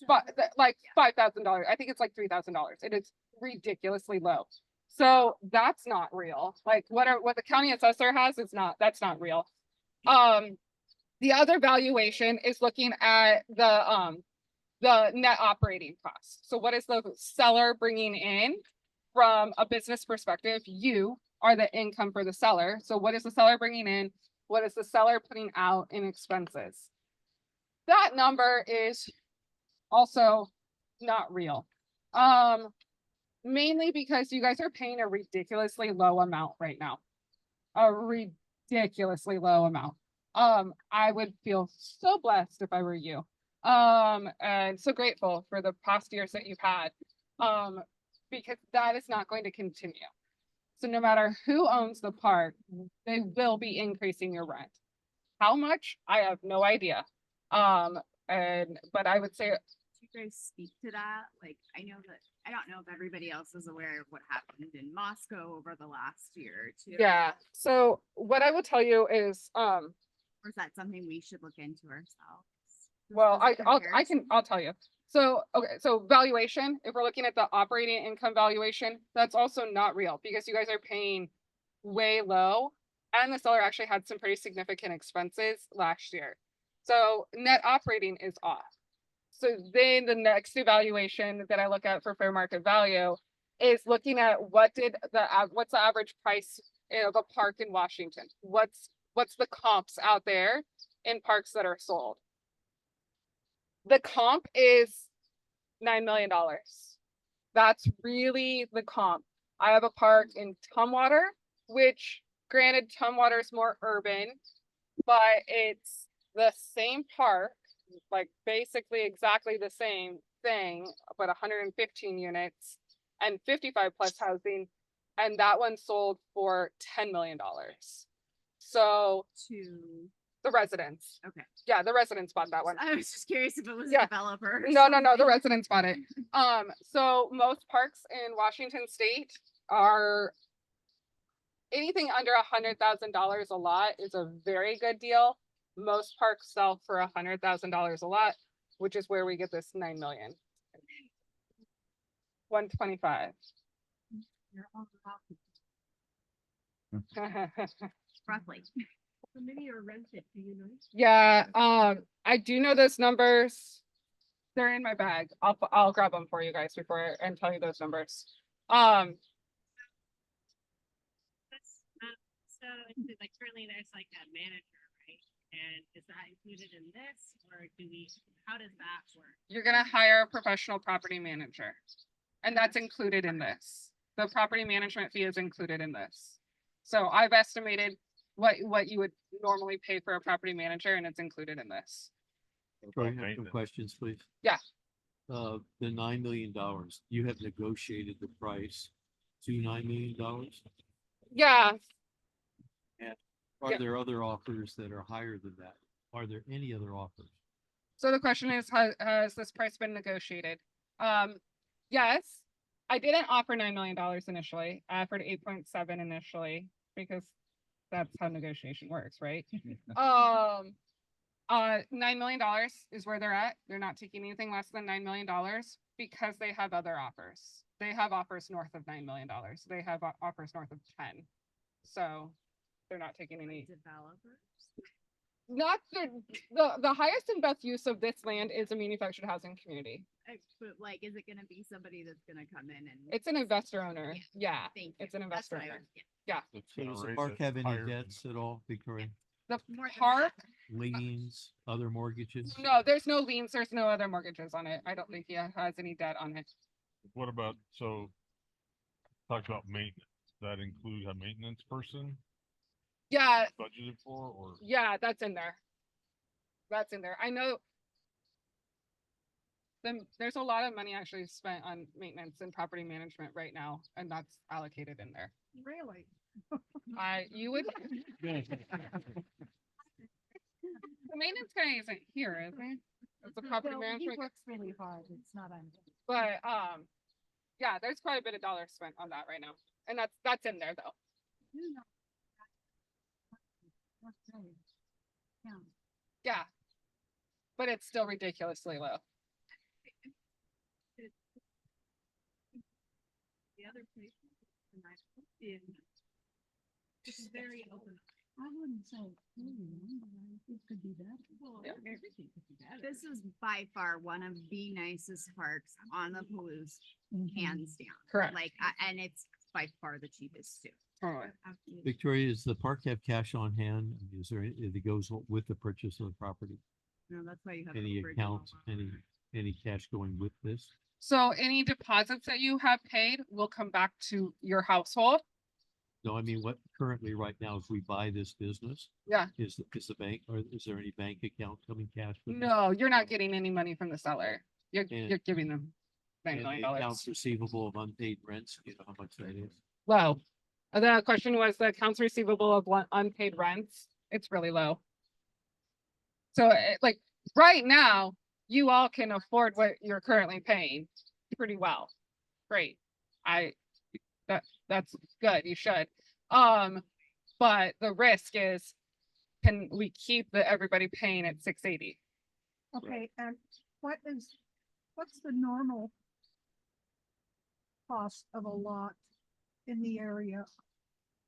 $5,000. I think it's like $3,000. It is ridiculously low. So that's not real. Like what the county assessor has is not, that's not real. The other valuation is looking at the net operating costs. So what is the seller bringing in from a business perspective? You are the income for the seller. So what is the seller bringing in? What is the seller putting out in expenses? That number is also not real. Mainly because you guys are paying a ridiculously low amount right now. A ridiculously low amount. I would feel so blessed if I were you. And so grateful for the past years that you've had. Because that is not going to continue. So no matter who owns the park, they will be increasing your rent. How much? I have no idea. but I would say, Do you guys speak to that? Like, I know that, I don't know if everybody else is aware of what happened in Moscow over the last year or two. yeah, so what I will tell you is, Or is that something we should look into ourselves? well, As a comparison? I'll tell you. So, okay, so valuation, if we're looking at the operating income valuation, that's also not real because you guys are paying way low. And the seller actually had some pretty significant expenses last year. So net operating is off. So then the next evaluation that I look at for fair market value is looking at what's the average price of a park in Washington? What's the comps out there in parks that are sold? The comp is $9 million. That's really the comp. I have a park in Tumwater, which granted Tumwater is more urban, but it's the same park, like basically exactly the same thing, but 115 units and 55 plus housing. And that one sold for $10 million. So To, the residents, okay. yeah, the residents bought that one. I was just curious if it was a Yeah. developer. or No, the something. residents bought it. So most parks in Washington state are anything under $100,000 a lot is a very good deal. Most parks sell for $100,000 a lot, which is where we get this 9 million. 125. You're all about Roughly. How many are rented, do you know? Yeah, I do know those numbers. They're in my bag. I'll grab them for you guys before and tell you those numbers. That's, so it's like currently there's like a manager, right? And is that included in this, or how does that work? You're gonna hire a professional property manager. And that's included in this. The property management fee is included in this. So I've estimated what you would normally pay for a property manager and it's included in this. Troy, I have some questions, please. Yeah. The $9 million, you have negotiated the price to $9 million? Yeah, Are Yeah. there other offers that are higher than that? Are there any other offers? so the question is, has this price been negotiated? Yes, I didn't offer $9 million initially. I offered 8.7 initially because that's how negotiation works, right? $9 million is where they're at. They're not taking anything less than $9 million because they have other offers. They have offers north of $9 million. They have offers north of 10. So they're not taking any. Developers. Not the highest and best use of this land is a manufactured housing community. But like, is it gonna be somebody that's gonna come in and? It's an investor owner. Yeah, Thank you. it's an That's investor what I owner. was- yeah. So does the park have any debts at all, Victoria? The More than park, Liens, other mortgages? no, there's no liens, there's no other mortgages on it. I don't think he has any debt on it. What about, so, talked about maintenance, that include a maintenance person Yeah, budgeted for, or? yeah, that's in there. That's in there. I know. There's a lot of money actually spent on maintenance and property management right now, and that's allocated in there. Really? You would. The maintenance guy isn't here, is he? It's the property management, works really hard. It's not on. but, yeah, there's quite a bit of dollars spent on that right now, and that's in there though. Yeah. But it's still ridiculously low. The other place in, it's very open. I wouldn't say, it could be better. Well, Yeah. everything could be better. This is by far one of the nicest parks on the Palouse, hands down. Correct. Like, and it's by far the cheapest too. Totally. Absolutely. Victoria, does the park have cash on hand? Is there, if it goes with the purchase of the property? No, that's why you have. Any the original accounts, loan. any cash going with this? So any deposits that you have paid will come back to your household. No, I mean, what currently right now, if we buy this business? Yeah. Is the bank, or is there any bank account coming cash? with this? No, you're not getting any money from the seller. You're And- giving them $9 And million. the accounts receivable of unpaid rents, you know how much that is? Low. The question was the accounts receivable of unpaid rents. It's really low. So like right now, you all can afford what you're currently paying pretty well. Great. That's good. You should. But the risk is, can we keep everybody paying at 680? Okay, and what's the normal cost of a lot in the area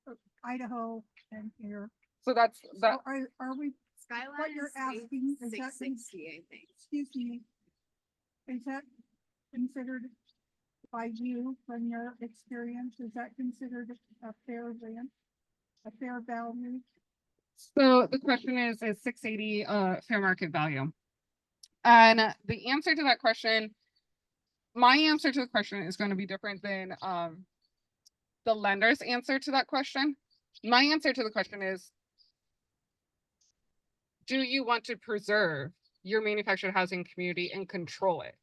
of Idaho and here? So that's So that. are we, Skyline what you're is asking, is that, 660, I think. excuse me, is that considered by you from your experience, is that considered a fair rent? A fair value? So the question is 680 fair market value? And the answer to that question, my answer to the question is going to be different than the lender's answer to that question. My answer to the question is, do you want to preserve your manufactured housing community and control it?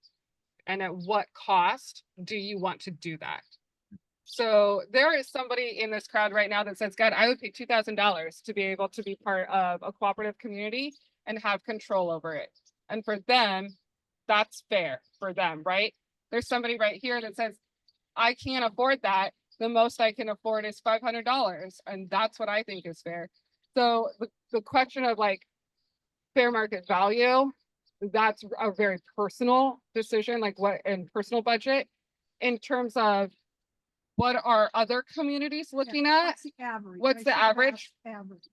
And at what cost do you want to do that? So there is somebody in this crowd right now that says, God, I would pay $2,000 to be able to be part of a cooperative community and have control over it. And for them, that's fair for them, right? There's somebody right here that says, I can't afford that. The most I can afford is $500. And that's what I think is fair. So the question of like fair market value, that's a very personal decision, like what in personal budget. In terms of what are other communities looking at? What's the average? What's I the should have average? asked Average.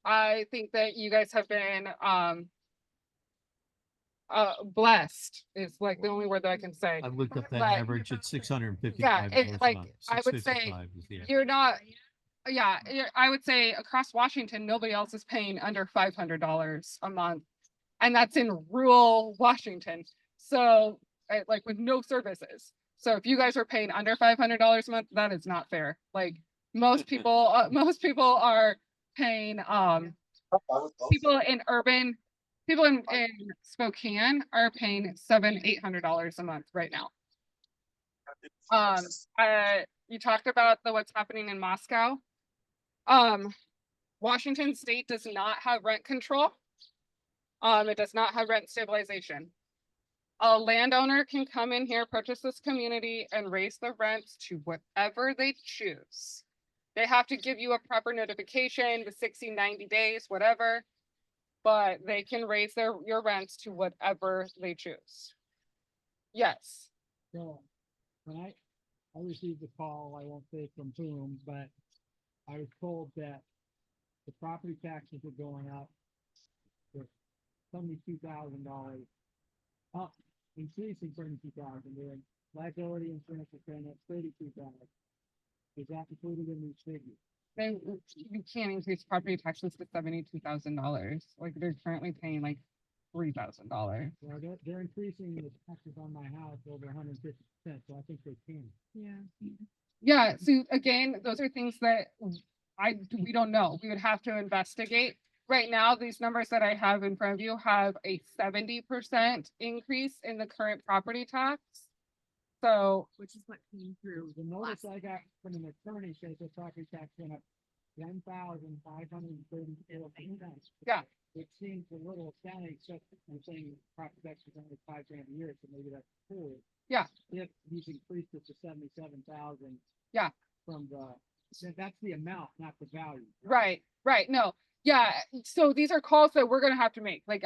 I think that you guys have been blessed is like the only word that I can say. I've looked up that But- average at $655 Yeah, a like, month. I would say 655 is the average. You're not, yeah, I would say across Washington, nobody else is paying under $500 a month. And that's in rural Washington. So like with no services. So if you guys are paying under $500 a month, that is not fair. Like most people are paying, people in urban, people in Spokane are paying $700-800 a month right now. You talked about what's happening in Moscow. Washington State does not have rent control. It does not have rent stabilization. A landowner can come in here, purchase this community and raise the rents to whatever they choose. They have to give you a proper notification with 60, 90 days, whatever, but they can raise your rents to whatever they choose. Yes. So, when I received a call, I won't say from whom, but I was told that the property taxes are going up for $72,000, up, increasing $32,000, and liability insurance is going up $32,000. Is that included in these figures? You can't increase property taxes to $72,000. Like they're currently paying like $3,000. Well, they're increasing the taxes on my house over 150%, so I think they can. Yeah. Yeah, so again, those are things that we don't know. We would have to investigate. Right now, these numbers that I have in front of you have a 70% increase in the current property tax. So, Which is what came through. The notice last I got from an attorney says the property tax went up $1,534. Yeah. Which seems a little astounding, except I'm saying property tax is only $5,000 a year, so maybe that's cool. Yeah. If he's increased it to 77,000. Yeah. From that's the amount, not the value. right, no, yeah. So these are calls that we're gonna have to make. Like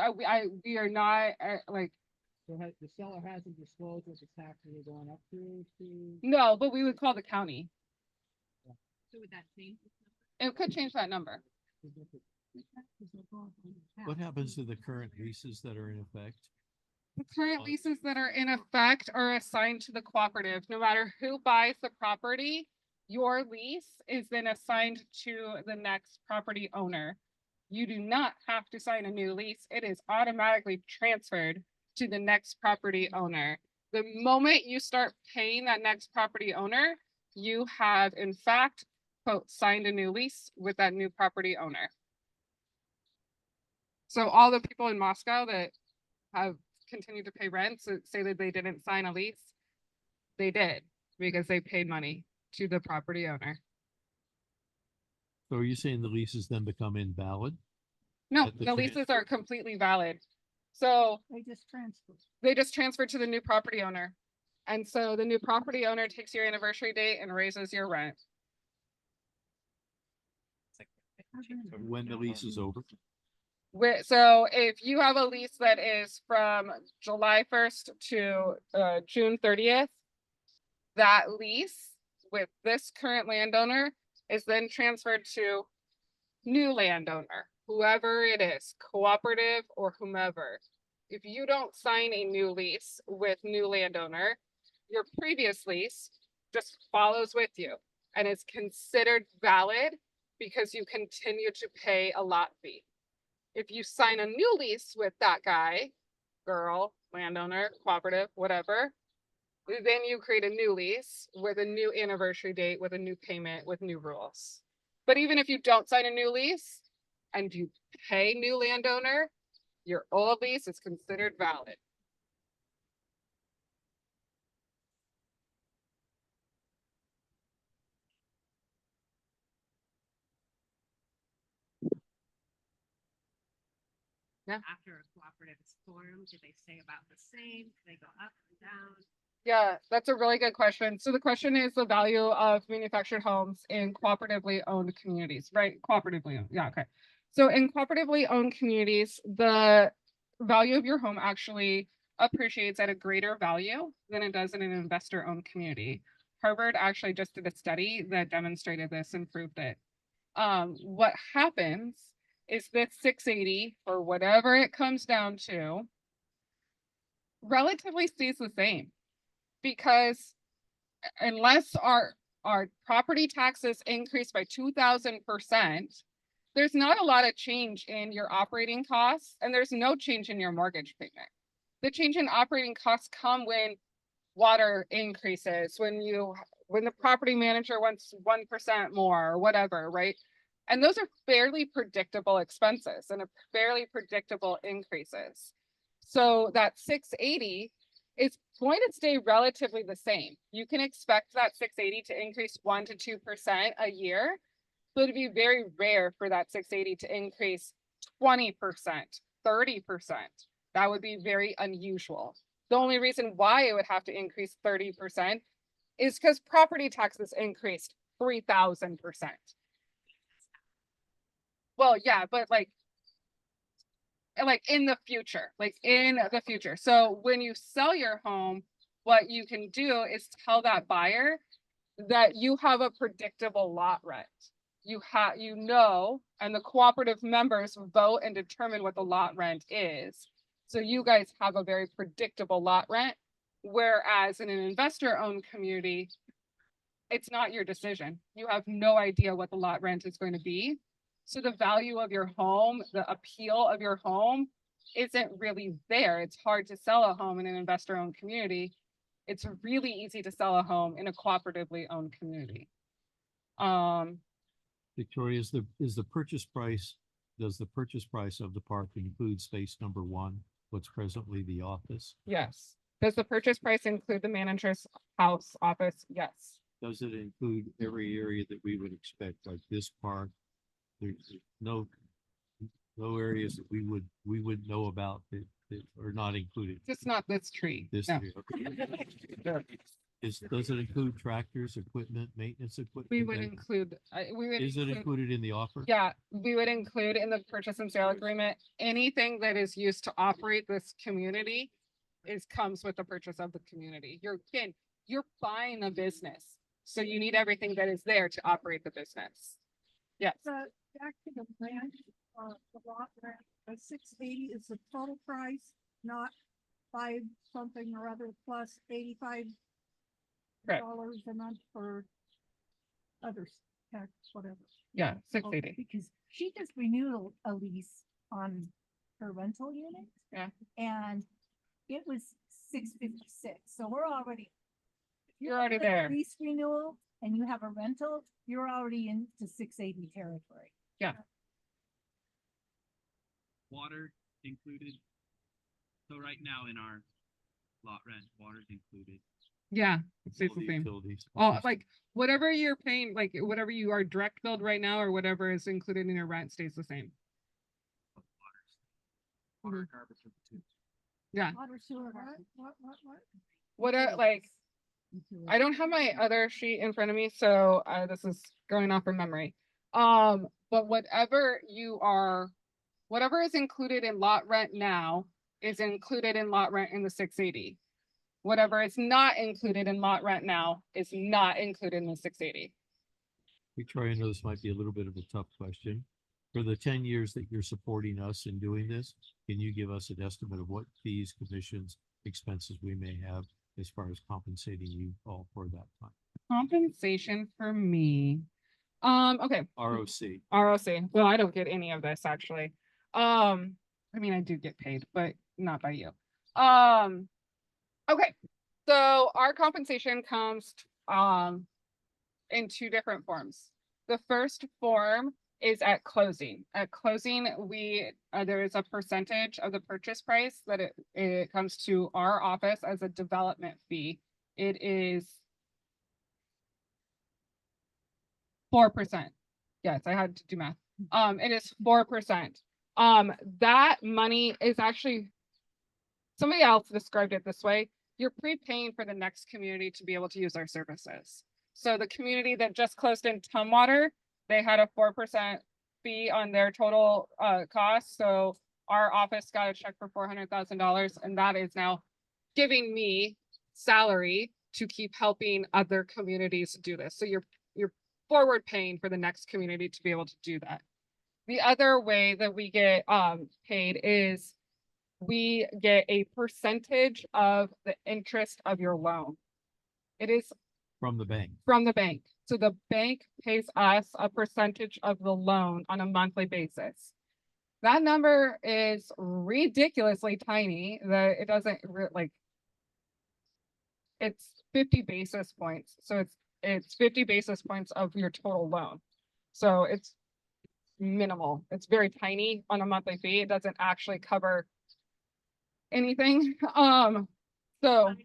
we are not like, So the seller hasn't disclosed what the taxes are going up to. no, but we would call the county. So would that change? It could change that number. What happens to the current leases that are in effect? The current leases that are in effect are assigned to the cooperative. No matter who buys the property, your lease is then assigned to the next property owner. You do not have to sign a new lease. It is automatically transferred to the next property owner. The moment you start paying that next property owner, you have in fact, quote, signed a new lease with that new property owner. So all the people in Moscow that have continued to pay rent, so say that they didn't sign a lease, they did because they paid money to the property owner. So are you saying the leases then become invalid? No, At the the leases are completely valid. So They just transfer. they just transfer to the new property owner. And so the new property owner takes your anniversary date and raises your rent. When the lease is over. So if you have a lease that is from July 1st to June 30th, that lease with this current landowner is then transferred to new landowner, whoever it is, cooperative or whomever. If you don't sign a new lease with new landowner, your previous lease just follows with you and is considered valid because you continue to pay a lot fee. If you sign a new lease with that guy, girl, landowner, cooperative, whatever, then you create a new lease with a new anniversary date, with a new payment, with new rules. But even if you don't sign a new lease and you pay new landowner, your old lease is considered valid. After a cooperative is formed, do they stay about the same? Do they go up and down? Yeah, that's a really good question. So the question is the value of manufactured homes in cooperatively owned communities, right? Cooperatively owned, yeah, okay. So in cooperatively owned communities, the value of your home actually appreciates at a greater value than it does in an investor-owned community. Harvard actually just did a study that demonstrated this and proved it. What happens is that 680, or whatever it comes down to, relatively stays the same. Because unless our property taxes increase by 2,000%, there's not a lot of change in your operating costs, and there's no change in your mortgage payment. The change in operating costs come when water increases, when the property manager wants 1% more or whatever, right? And those are fairly predictable expenses and fairly predictable increases. So that 680 is going to stay relatively the same. You can expect that 680 to increase 1 to 2% a year, but it'd be very rare for that 680 to increase 20%, 30%. That would be very unusual. The only reason why it would have to increase 30% is because property taxes increased 3,000%. Well, yeah, but like in the future. So when you sell your home, what you can do is tell that buyer that you have a predictable lot rent. And the cooperative members vote and determine what the lot rent is. So you guys have a very predictable lot rent, whereas in an investor-owned community, it's not your decision. You have no idea what the lot rent is going to be. So the value of your home, the appeal of your home isn't really there. It's hard to sell a home in an investor-owned community. It's really easy to sell a home in a cooperatively owned community. Victoria, does the purchase price of the park include space number 1, what's presently the office? Yes. Does the purchase price include the manager's house office? Yes. Does it include every area that we would expect, like this park? There's no areas that we would know about that are not included. Just not this tree. This No. tree, okay. Does it include tractors, equipment, maintenance equipment? We would include, Is it included in the offer? yeah, we would include in the purchase and sale agreement, anything that is used to operate this community comes with the purchase of the community. You're buying a business, so you need everything that is there to operate the business. Yes. The, back to the land, the lot rent, the 680 is the total price, not 5 something or other plus $85 Correct. a month for others, tax, whatever. Yeah, 680. Because she just renewed a lease on her rental unit. Yeah. And it was $656, so we're already. if You're already doing a there. Lease renewal and you have a rental, you're already into 680 territory. Water included. So right now in our lot rent, water's included. Yeah, it stays All the the same. utilities. Oh, like whatever you're paying, like whatever you are direct billed right now or whatever is included in your rent stays the same. Water and garbage are the two. Water sewer. What? What are like, I don't have my other sheet in front of me, so this is going off from memory. But whatever is included in lot rent now is included in lot rent in the 680. Whatever is not included in lot rent now is not included in the 680. Victoria, I know this might be a little bit of a tough question. For the 10 years that you're supporting us in doing this, can you give us an estimate of what fees, commissions, expenses we may have as far as compensating you all for that time? Compensation for me. Okay. ROC. ROC. Well, I don't get any of this actually. I mean, I do get paid, but not by you. Okay. So our compensation comes in two different forms. The first form is at closing. At closing, there is a percentage of the purchase price that it comes to our office as a development fee. It is 4%. Yes, I had to do math. It is 4%. That money is actually, somebody else described it this way. You're prepaying for the next community to be able to use our services. So the community that just closed in Tumwater, they had a 4% fee on their total cost. So our office got a check for $400,000, and that is now giving me salary to keep helping other communities do this. So you're forward paying for the next community to be able to do that. The other way that we get paid is we get a percentage of the interest of your loan. It is From the bank. from the bank. So the bank pays us a percentage of the loan on a monthly basis. That number is ridiculously tiny that it doesn't like, it's 50 basis points. So it's 50 basis points of your total loan. So it's minimal. It's very tiny on a monthly fee. It doesn't actually cover anything. So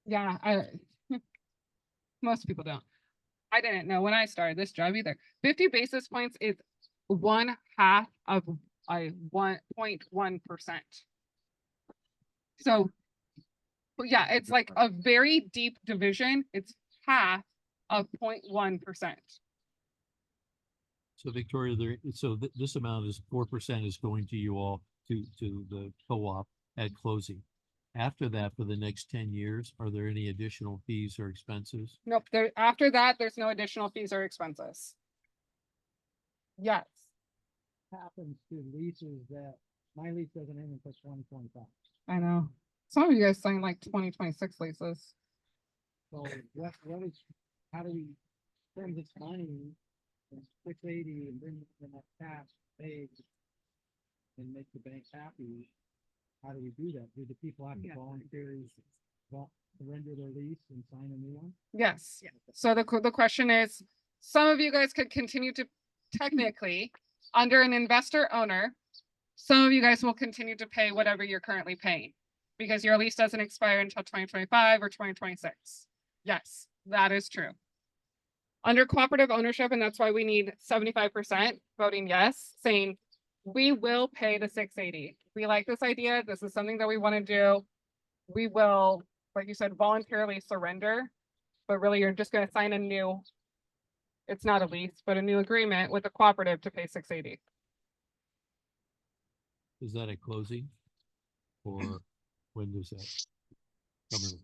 yeah, most people don't. I didn't know when I started this job either. 50 basis points is 1/2 of a 1.1%. So yeah, it's like a very deep division. It's half of 0.1%. So Victoria, this amount is 4% is going to you all to the co-op at closing. After that, for the next 10 years, are there any additional fees or expenses? Nope, after that, there's no additional fees or expenses. Yes. Happens to leases that, my lease doesn't end until 2025. I know. Some of you guys signed like 2026 leases. So what is, how do we spend this money in 680 and bring it in that cash page and make the bank happy? How do we do that? Do the people have to voluntarily surrender their lease and sign a new one? Yes. So the question is, some of you guys could continue to technically, under an investor owner, some of you guys will continue to pay whatever you're currently paying because your lease doesn't expire until 2025 or 2026. Yes, that is true. Under cooperative ownership, and that's why we need 75% voting yes, saying we will pay the 680. We like this idea. This is something that we want to do. We will, like you said, voluntarily surrender, but really you're just going to sign a new, it's not a lease, but a new agreement with the cooperative to pay 680. Is that at closing? Or when does that come in?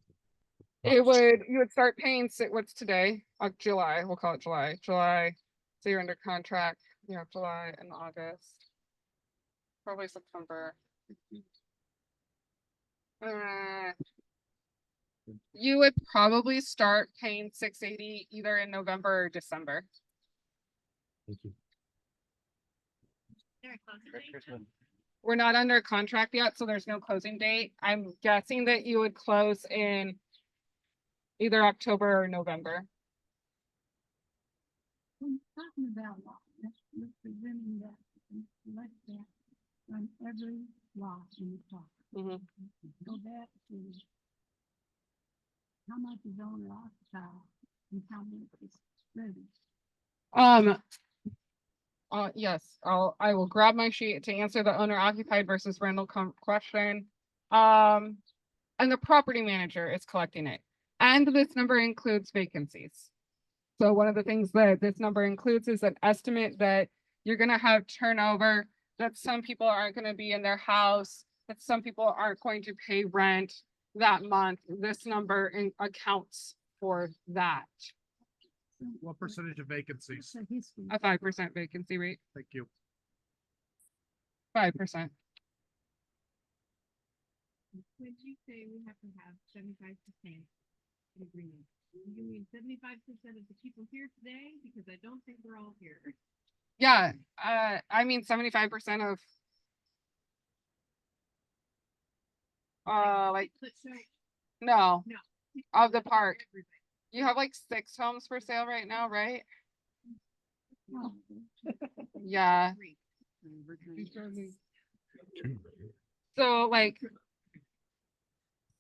You would start paying, what's today? July, we'll call it July. So you're under contract, July and August. Probably September. You would probably start paying 680 either in November or December. Thank you. There a closing date? We're not under contract yet, so there's no closing date. I'm guessing that you would close in either October or November. When talking about law, we're presenting that, like that, on every law in the talk. Mhm. Go back to how much is owner occupied and how much is rented. Yes, I will grab my sheet to answer the owner occupied versus rental question. And the property manager is collecting it. And this number includes vacancies. So one of the things that this number includes is an estimate that you're gonna have turnover, that some people aren't gonna be in their house, that some people aren't going to pay rent that month. This number accounts for that. What percentage of vacancies? So he's- A 5% vacancy rate, Thank you. 5%. Would you say we have to have 75% agreement? You mean 75% of the people here today? Because I don't think we're all here. Yeah, I mean 75% of like, So, no, no. of the park. Everybody. You have like 6 homes for sale right now, right? Yeah, Three. so like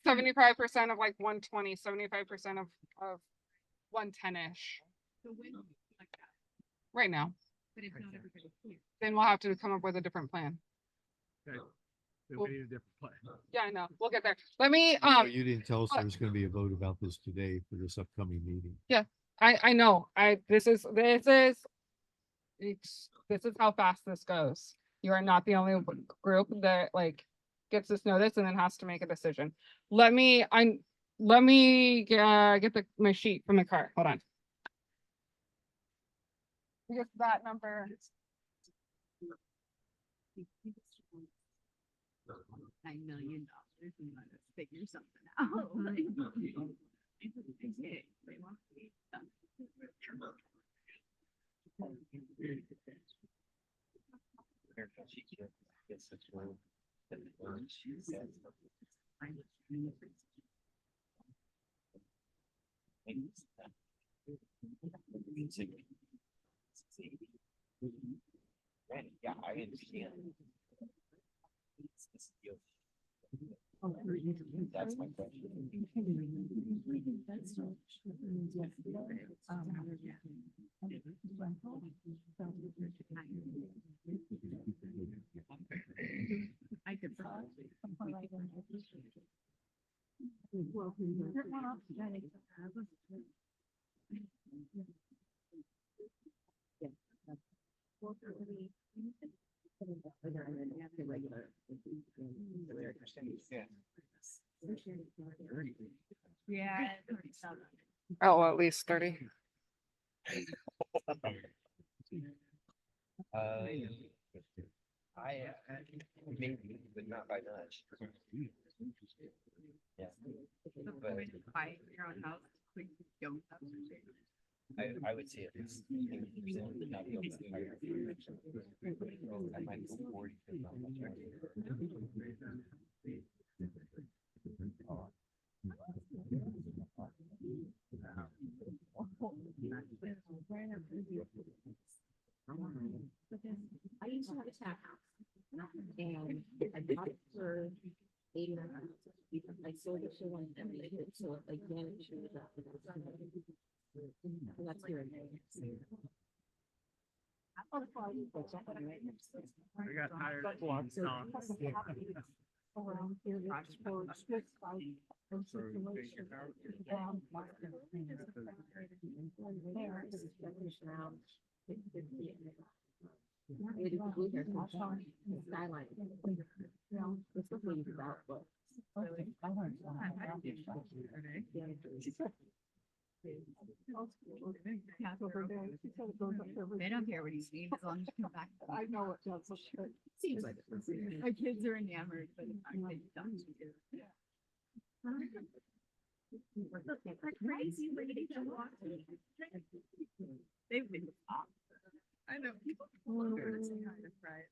75% of like 120, 75% of 110-ish So when like that, right now. but it's not everybody here. Then we'll have to come up with a different plan. Okay. Well- We need a different plan. Yeah, I know. We'll get there. Let me, Oh, you didn't tell us what? there was gonna be a vote about this today for this upcoming meeting. I know, this is how fast this goes. You are not the only group that like gets this notice and then has to make a decision. Let me get my sheet from the car. Hold on. Because that number, $9 million and let us figure something out. Like, it's a big hit. They want to be done. Yeah, I understand. That's my I could. Yeah. oh, at least 30. Maybe, but not by much. Yeah. But Buy your own house, quick, don't have to. I would say at least 80%, but not the entire. I might go 40. but not much more. I used to have a townhouse. And I bought it for $89. I sold it for $170, so it like managed to. That's here and there. We got tired of blocks on. Around here, that's for Swiss side of circulation. There is a definition around 50. It is blue here, so the skyline. It's looking about what. They don't care what he needs as long as you come back. I know it does. Seems like it. My kids are enamored, but they don't. Look, they're crazy lady to walk. They've been off. I know people. Go to say hi to Fred.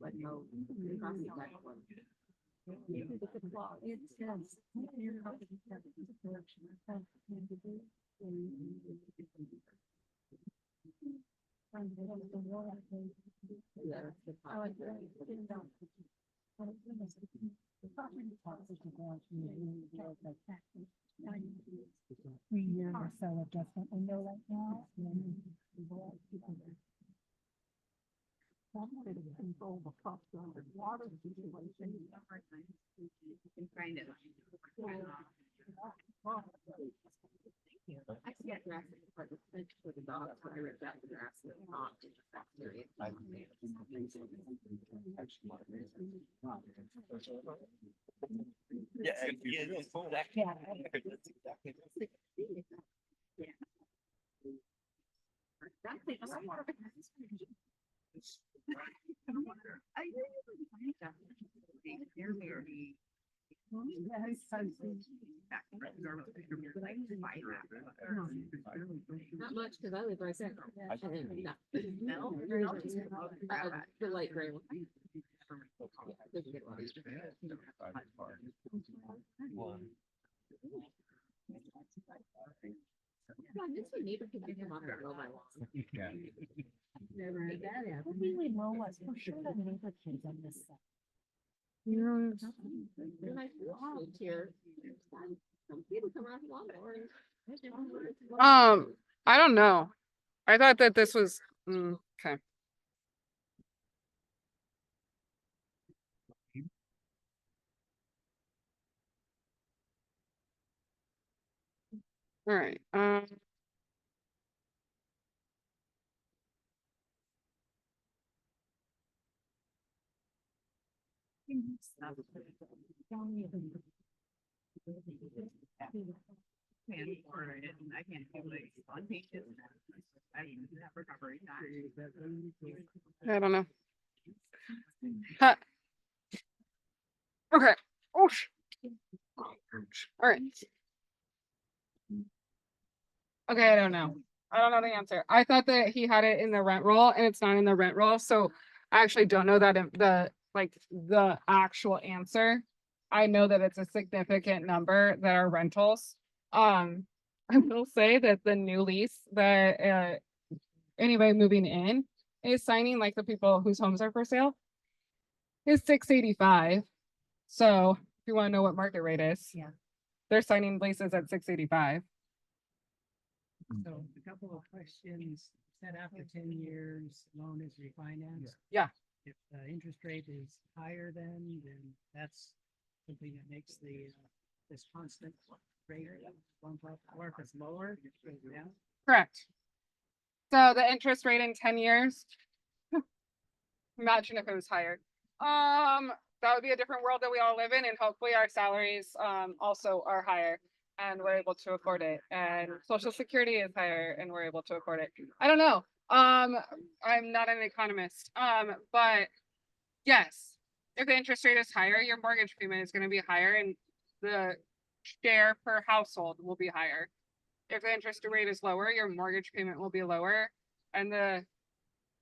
But no, it's not that one. It says. Yeah, that's the part. You're in the cell adjustment window right now. and we will have people there. That's way to control the cost of the water situation. You can find it. I see that grass for the dogs, but I ripped out the grass that not in the factory. Exactly. I want to- I really find that. They're very. Not much, because I live right there. No. The light gray one. Yeah, this one neighbor could come on and mow my lawn. Never had that happen. We know what's for sure the neighbor kids on this side. When I first moved here, some people come out lawn mowing. I don't know. I thought that this was, okay. All right, Can't order it, and I can't do like on pages. I don't have recovery time. I don't know. Huh. Okay. Oh, all right. Okay, I don't know. I don't know the answer. I thought that he had it in the rent roll and it's not in the rent roll, so I actually don't know that the actual answer. I know that it's a significant number that are rentals. I will say that the new lease that anybody moving in is signing, like the people whose homes are for sale, is 685. So if you want to know what market rate is, Yeah. they're signing leases at 685. So a couple of questions, said after 10 years, loan is refinanced. Yeah. If the interest rate is higher then that's something that makes the, this constant rate bump up, or if it's lower, it goes down. Correct. So the interest rate in 10 years. Imagine if it was higher. That would be a different world that we all live in, and hopefully our salaries also are higher and we're able to afford it. And Social Security is higher and we're able to afford it. I don't know. I'm not an economist. But yes, if the interest rate is higher, your mortgage payment is going to be higher and the share per household will be higher. If the interest rate is lower, your mortgage payment will be lower and the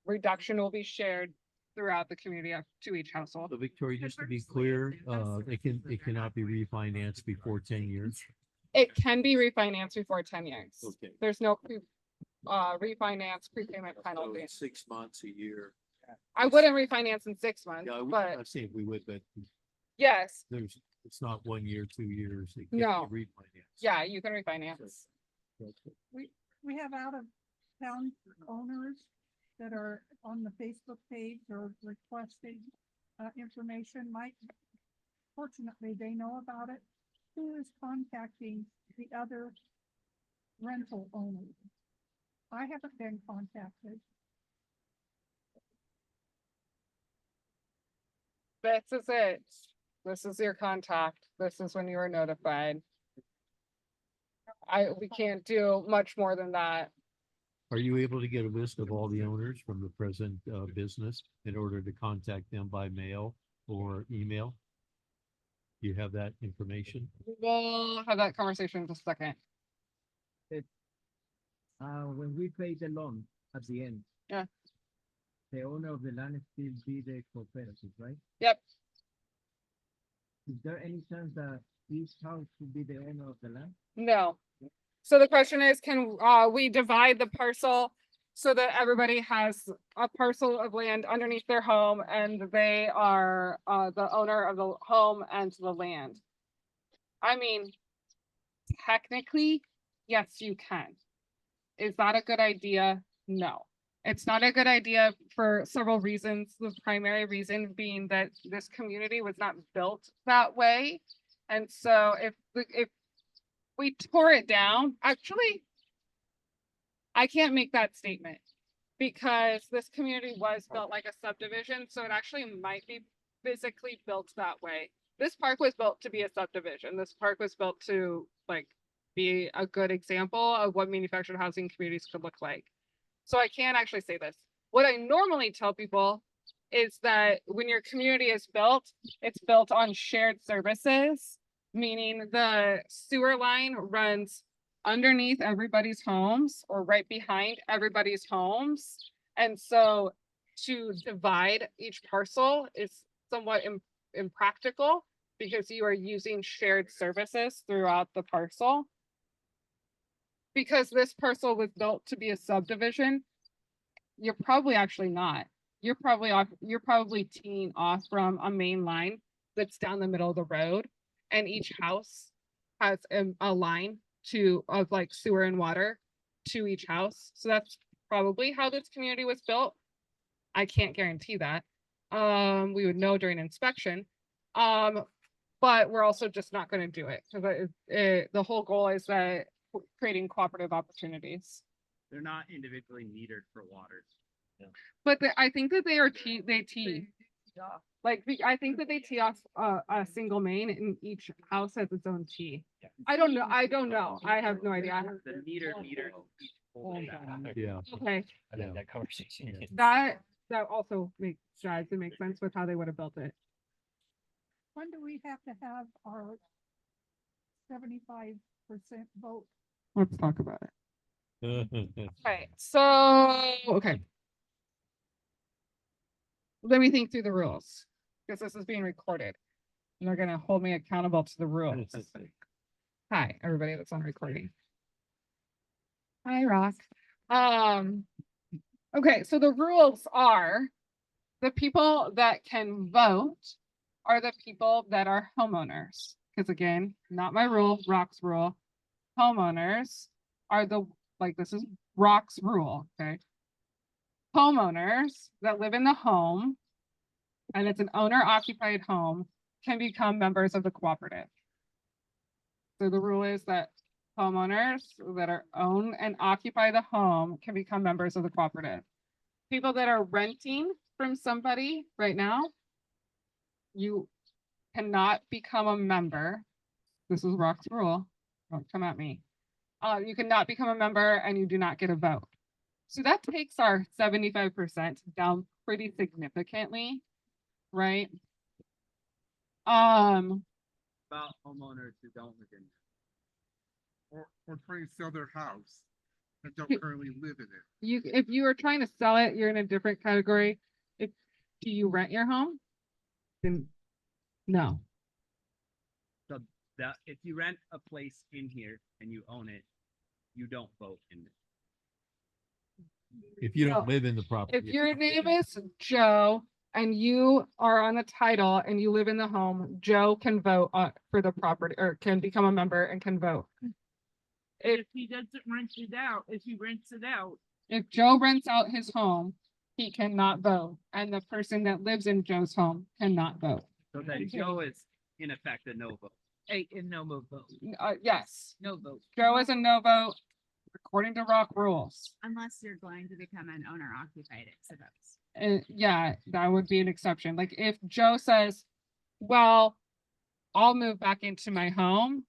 reduction will be shared throughout the community up to each household. So Victoria, just to be clear, it cannot be refinanced before 10 years. It can be refinanced before 10 years. Okay. There's no refinance prepayment So penalty. it's 6 months, a year. I wouldn't refinance in 6 months, Yeah, I'm but not saying we would, but yes, it's not 1 year, 2 years. It can No. be refinanced. yeah, you can refinance. We have out of town owners that are on the Facebook page or requesting information. Fortunately, they know about it. Who is contacting the other rental owners? I haven't been contacted. This is it. This is your contact. This is when you are notified. We can't do much more than that. Are you able to get a list of all the owners from the present business in order to contact them by mail or email? Do you have that information? We'll have that conversation in just a second. When we pay the loan at the end. Yeah. The owner of the land still be the cooperative, right? Yep. Is there any chance that each house should be the owner of the land? No. So the question is, can we divide the parcel so that everybody has a parcel of land underneath their home and they are the owner of the home and the land? I mean, technically, Yes, you can. Is that a good idea? No. It's not a good idea for several reasons. The primary reason being that this community was not built that way. And so if we tore it down, actually, I can't make that statement because this community was built like a subdivision, so it actually might be physically built that way. This park was built to be a subdivision. This park was built to like be a good example of what manufactured housing communities could look like. So I can't actually say this. What I normally tell people is that when your community is built, it's built on shared services, meaning the sewer line runs underneath everybody's homes or right behind everybody's homes. And so to divide each parcel is somewhat impractical because you are using shared services throughout the parcel. Because this parcel was built to be a subdivision, you're probably actually not. You're probably teeing off from a main line that's down the middle of the road, and each house has a line of like sewer and water to each house. So that's probably how this community was built. I can't guarantee that. We would know during inspection. But we're also just not going to do it because the whole goal is that creating cooperative opportunities. They're not individually metered for water. But I think that they tee. Like, I think that they tee off a single main and each house has its own tee. I don't know. I have no idea. The meter each pole back. Yeah. Okay, I think that conversation. that also makes sense with how they would have built it. When do we have to have our 75% vote? Let's talk about it. Yeah. Okay, so, okay. Let me think through the rules, because this is being recorded. And they're gonna hold me accountable to the rules. Hi, everybody that's on recording. Hi, Rock. Okay, so the rules are the people that can vote are the people that are homeowners. Because again, not my rule, Rock's rule. Homeowners are this is Rock's rule, okay? Homeowners that live in the home and it's an owner occupied home can become members of the cooperative. So the rule is that homeowners that own and occupy the home can become members of the cooperative. People that are renting from somebody right now, you cannot become a member. This is Rock's rule. Don't come at me. You cannot become a member and you do not get a vote. So that takes our 75% down pretty significantly, right? About homeowners who don't live in. Or trying to sell their house that don't You- currently live in it. If you are trying to sell it, you're in a different category. Do you rent your home? Then no. So that if you rent a place in here and you own it, you don't vote in it. If you don't No. live in the property. If your name is Joe and you are on the title and you live in the home, Joe can vote for the property or can become a member and can vote. If he doesn't rent it out, if he rents it out, If Joe rents out his home, he cannot vote, and the person that lives in Joe's home cannot vote. So that Joe is in effect a no vote. no vote, Yes, no vote. Joe is a no vote according to Rock rules. Unless you're going to become an owner occupied, I suppose. Yeah, that would be an exception. Like if Joe says, well, I'll move back into my home,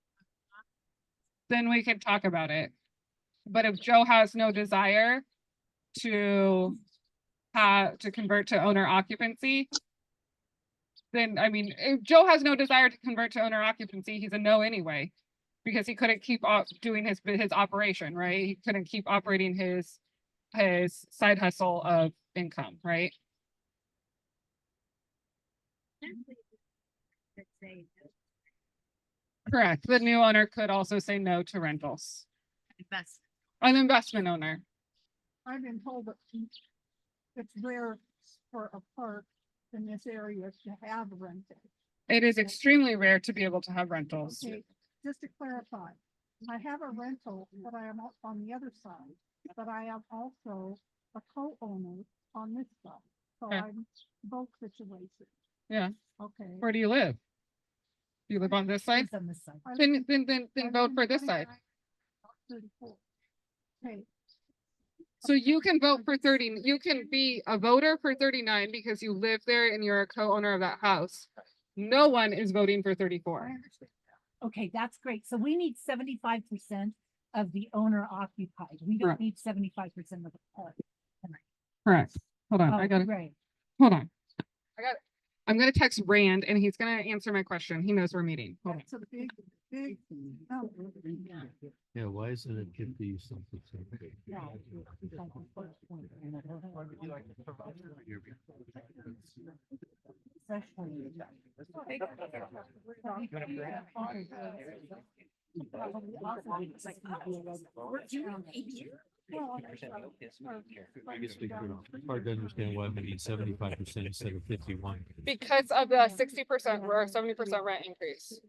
then we can talk about it. But if Joe has no desire to convert to owner occupancy, then I mean, if Joe has no desire to convert to owner occupancy, he's a no anyway. Because he couldn't keep doing his operation, right? He couldn't keep operating his side hustle of income, right? Let's say Correct. The new owner could also say no to rentals. Invest. An investment owner. I've been told that it's rare for a park in this area to have rented. It is extremely rare to be able to have rentals. Okay, just to clarify, I have a rental, but I am on the other side, but I am also a co-owner on this side. So Okay. I'm both situations. Yeah. Okay. Where do you live? Do you live on this side? On this side. Then vote for this side. 34. Okay, So you can vote for 30, you can be a voter for 39 because you live there and you're a co-owner of that house. No one is voting for I 34. understand. Okay, that's great. So we need 75% of the owner occupied. We Correct. don't need 75% of the park. Correct. Hold on, I Oh, gotta, right. hold on. I'm gonna text Rand and he's gonna answer my question. He knows we're meeting. Hold on. That's a big, big number. Yeah, why isn't it 50 something? I guess we could, hard to understand why we need 75% instead of 51. Because of the 60% or 70% rent increase.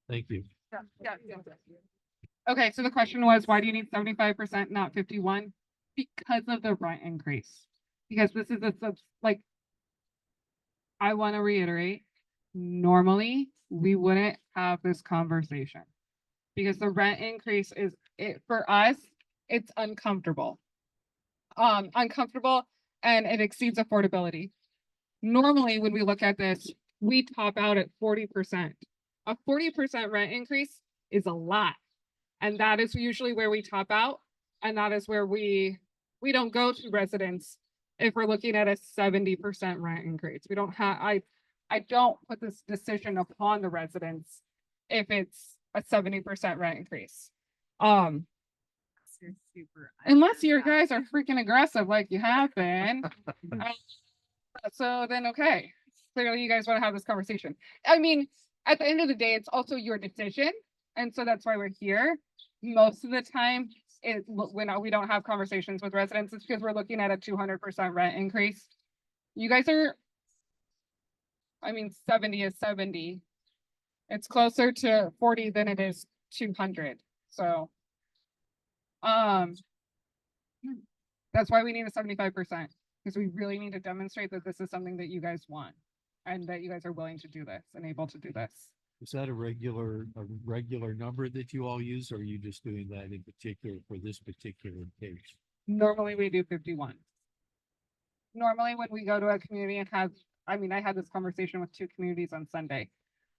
Thank you. Yeah. Okay, so the question was, why do you need 75%, not 51? Because of the rent increase. Because this is like, I want to reiterate, normally we wouldn't have this conversation. Because the rent increase for us, it's uncomfortable. Uncomfortable and it exceeds affordability. Normally, when we look at this, we top out at 40%. A 40% rent increase is a lot. And that is usually where we top out. And that is where we don't go to residents if we're looking at a 70% rent increase. We don't have, I don't put this decision upon the residents if it's a 70% rent increase. Unless your guys are freaking aggressive like you have been. So then, okay, clearly you guys want to have this conversation. I mean, at the end of the day, it's also your decision. And so that's why we're here. Most of the time, when we don't have conversations with residents, it's because we're looking at a 200% rent increase. You guys are, I mean, 70 is 70. It's closer to 40 than it is 200. So, that's why we need a 75%, because we really need to demonstrate that this is something that you guys want and that you guys are willing to do this and able to do this. Is that a regular number that you all use, or are you just doing that in particular for this particular case? Normally we do 51. Normally when we go to a community and I had this conversation with 2 communities on Sunday.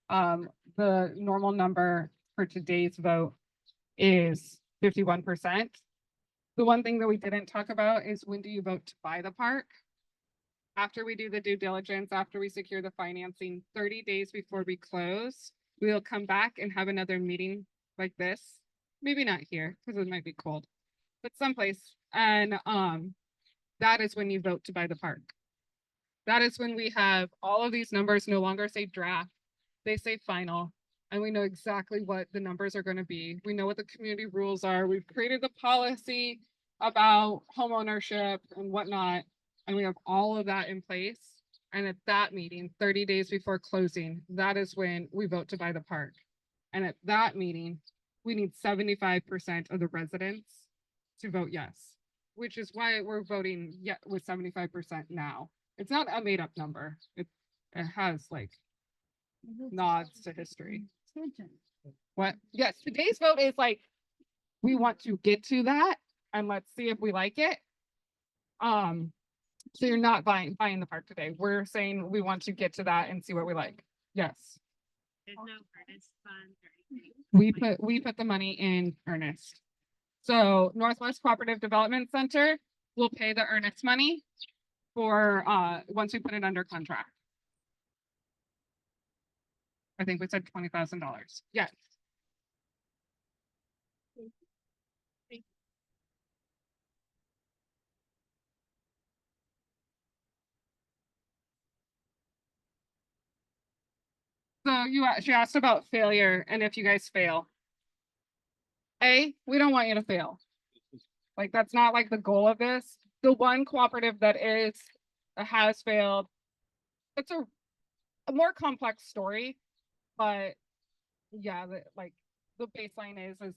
The normal number for today's vote is 51%. The one thing that we didn't talk about is, when do you vote to buy the park? After we do the due diligence, after we secure the financing, 30 days before we close, we'll come back and have another meeting like this. Maybe not here, because it might be cold, but someplace. And that is when you vote to buy the park. That is when we have all of these numbers no longer say draft, they say final. And we know exactly what the numbers are going to be. We know what the community rules are. We've created the policy about home ownership and whatnot. And we have all of that in place. And at that meeting, 30 days before closing, that is when we vote to buy the park. And at that meeting, we need 75% of the residents to vote yes, which is why we're voting with 75% now. It's not a made up number. It has like nods to history. What? Yes, today's vote is like, we want to get to that and let's see if we like it. So you're not buying the park today. We're saying we want to get to that and see what we like. Yes. There's no earnest funds or anything. We put the money in earnest. So Northwest Cooperative Development Center will pay the earnest money for once we put it under contract. I think we said $20,000. Yes. So she asked about failure and if you guys fail. We don't want you to fail. Like, that's not like the goal of this. The one cooperative that has failed, it's a more complex story, but yeah, the baseline is that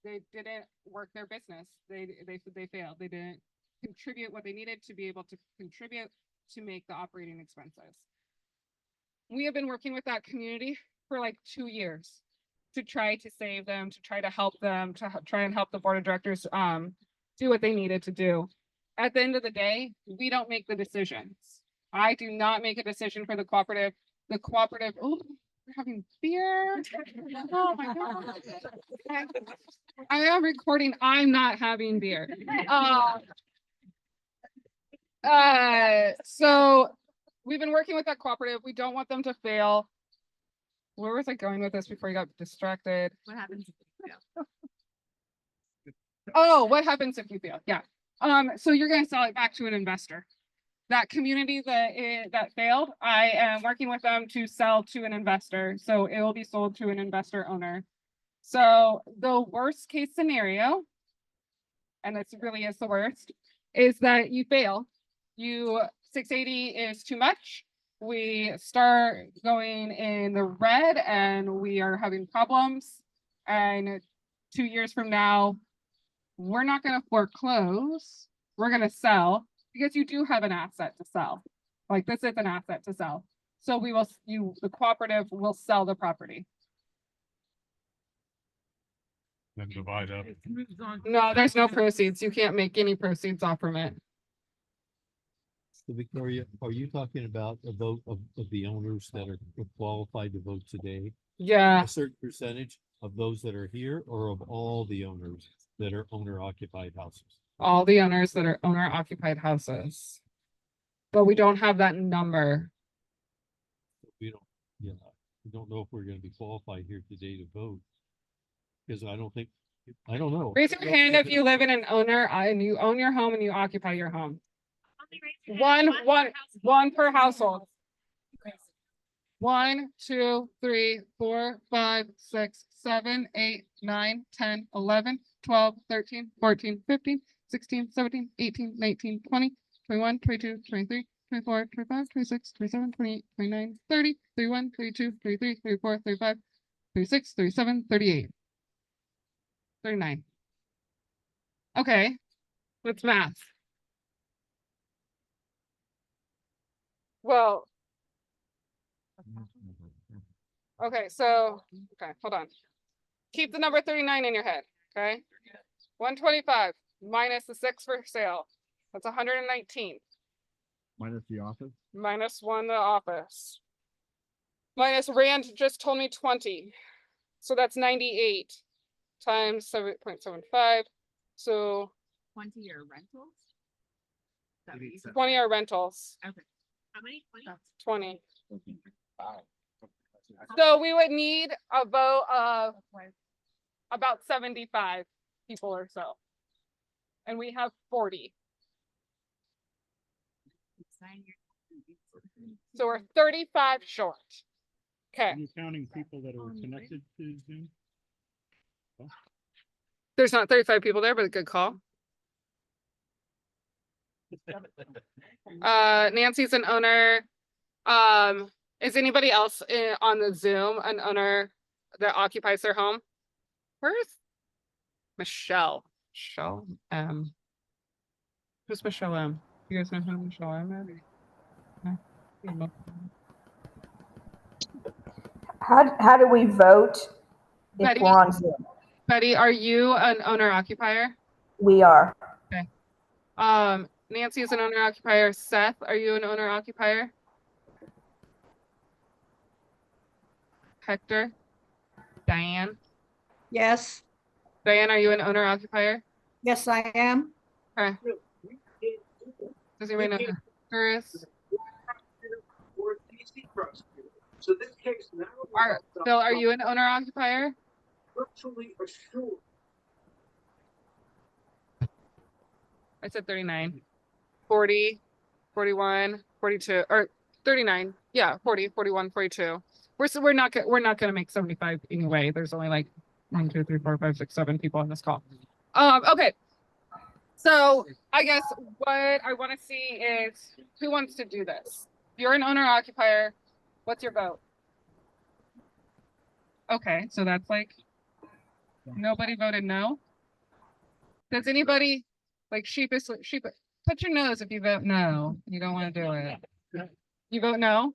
they didn't work their business. They failed. They didn't contribute what they needed to be able to contribute to make the operating expenses. We have been working with that community for like 2 years to try to save them, to try to help them, to try and help the board of directors do what they needed to do. At the end of the day, we don't make the decisions. I do not make a decision for the cooperative. The cooperative, oh, we're having beer. Oh my God. I am recording. I'm not having beer. So we've been working with that cooperative. We don't want them to fail. Where was I going with this before you got distracted? What happens if you fail? Oh, what happens if you fail? Yeah. So you're going to sell it back to an investor. That community that failed, I am working with them to sell to an investor. So it will be sold to an investor owner. So the worst case scenario, and this really is the worst, is that you fail. 680 is too much. We start going in the red and we are having problems. And 2 years from now, we're not going to foreclose. We're going to sell because you do have an asset to sell. Like this is an asset to sell. So the cooperative will sell the property. Then divide up. No, there's no proceeds. You can't make any proceeds off from it. So Victoria, are you talking about a vote of the owners that are qualified to vote today? Yeah, A certain percentage of those that are here or of all the owners that are owner occupied houses? all the owners that are owner occupied houses. But we don't have that number. We don't know if we're gonna be qualified here today to vote. Because I don't know. Raise your hand if you live in an owner and you own your home and you occupy your home. Only raise your hand One per household. per household. 1, 2, 3, 4, 5, 6, 7, 8, 9, 10, 11, 12, 13, 14, 15, 16, 17, 18, 19, 20, 21, 22, 23, 24, 25, 26, 27, 28, 29, 30, 31, 32, 33, 34, 35, 36, 37, 38. 39. Okay, let's math. Well, okay, so, okay, hold on. Keep the number 39 in your head, okay? 125 minus the 6 for sale. That's 119. Minus the office? Minus 1 the office. Minus Rand just told me 20. So that's 98 times 7.75. So 20 year rentals? Is that what you said? 20 are rentals. Okay. How many? 20. So we would need a vote of about 75 people or so. And we have 40. Sign your- So we're 35 short. Okay, Are you counting people that are connected to Zoom? there's not 35 people there, but a good call. Nancy's an owner. Is anybody else on the Zoom an owner that occupies their home? Where's Michelle? Michelle M. Who's Michelle M? You guys know who Michelle M is? No? How do we vote if Betty? we're on Zoom? Betty, are you an owner occupier? We are. Nancy is an owner occupier. Seth, are you an owner occupier? Hector? Diane? Yes, Diane, are you an owner occupier? yes, I am. Okay. Does anybody know who Hector is? So this case now Phil, are you an owner occupier? virtually assured. I said 39. 40, 41, 42, or 39. Yeah, 40, 41, 42. We're not gonna make 75 anyway. There's only like 1, 2, 3, 4, 5, 6, 7 people on this call. Okay. So I guess what I want to see is who wants to do this? If you're an owner occupier, what's your vote? Okay, so that's like nobody voted no. Does anybody like sheepishly put your nose if you vote no? You don't want to do it. You vote no?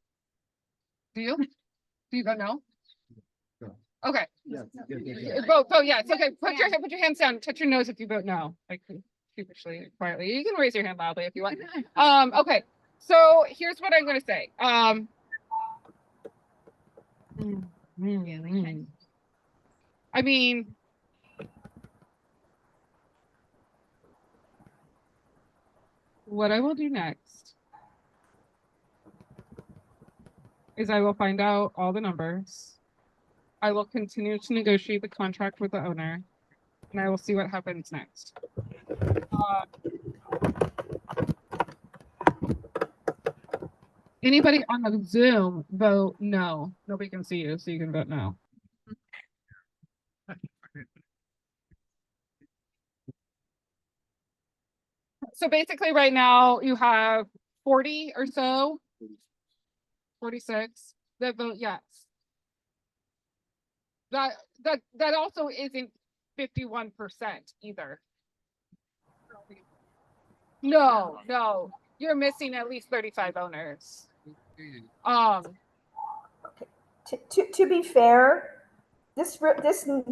Do you? Do you vote no? Okay. Vote yes. Okay. Put your hands down. Touch your nose if you vote no. Like sheepishly, quietly. You can raise your hand loudly if you want. Okay. So here's what I'm gonna say. I mean, what I will do next is I will find out all the numbers. I will continue to negotiate the contract with the owner, and I will see what happens next. Anybody on the Zoom vote no. Nobody can see you, so you can vote no. So basically right now you have 40 or so, 46 that vote yes. That also isn't 51% either. No, you're missing at least 35 owners. To be fair, this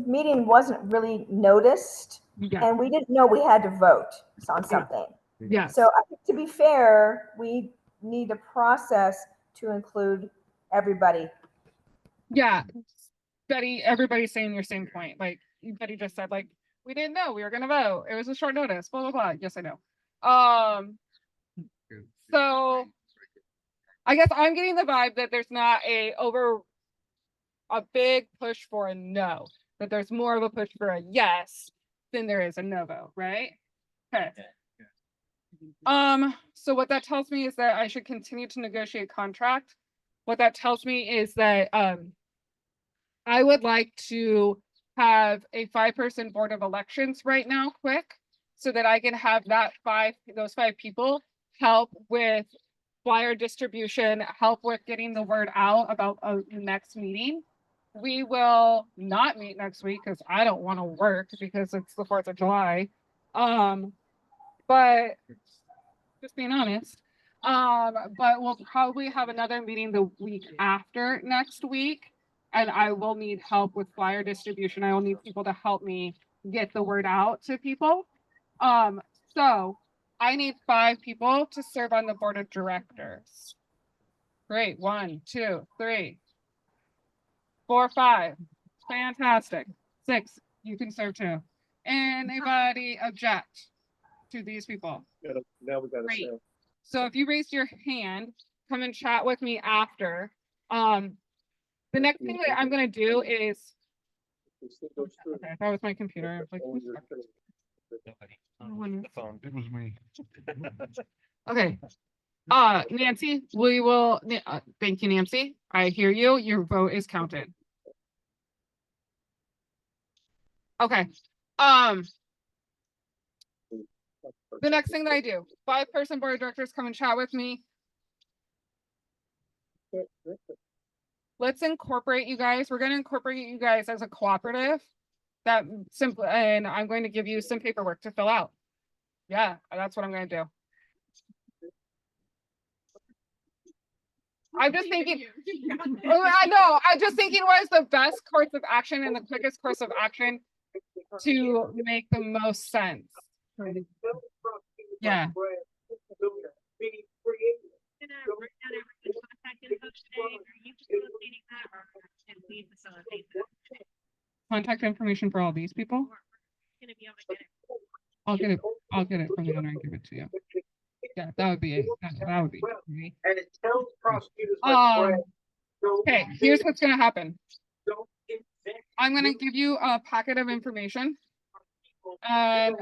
meeting wasn't really noticed, Yeah. and we didn't know we had to vote on something. Yes. So I think to be fair, we need a process to include everybody. Yeah. Betty, everybody's saying your same point. Like Betty just said, like, we didn't know we were gonna vote. It was a short notice, blah, blah, blah. Yes, I know. So I guess I'm getting the vibe that there's not a big push for a no, that there's more of a push for a yes than there is a no vote, right? Okay. So what that tells me is that I should continue to negotiate contract. What that tells me is that I would like to have a 5-person board of elections right now, quick, so that I can have those 5 people help with flyer distribution, help with getting the word out about the next meeting. We will not meet next week because I don't want to work because it's the 4th of July. But just being honest. But we'll probably have another meeting the week after next week. And I will need help with flyer distribution. I will need people to help me get the word out to people. So I need 5 people to serve on the board of directors. Great. 1, 2, 3, 4, 5. Fantastic. 6. You can serve too. Anybody object to these people? Now we gotta Great. say. So if you raise your hand, come and chat with me after. The next thing that I'm gonna do is, okay, that was my computer. I was like, The phone. It was me. okay. Nancy, thank you, Nancy. I hear you. Your vote is counted. Okay. The next thing that I do, 5-person board of directors come and chat with me. Let's incorporate you guys. We're going to incorporate you guys as a cooperative. That simple, and I'm going to give you some paperwork to fill out. Yeah, that's what I'm going to do. I'm just thinking, I know, I'm just thinking what is the best course of action and the quickest course of action to make the most sense. Yeah. Contact information for all these people. I'll get it from the owner and give it to you. Yeah, that would be it. That would be great. And it tells prosecutors like Brad, okay, here's what's gonna happen. I'm gonna give you a packet of information and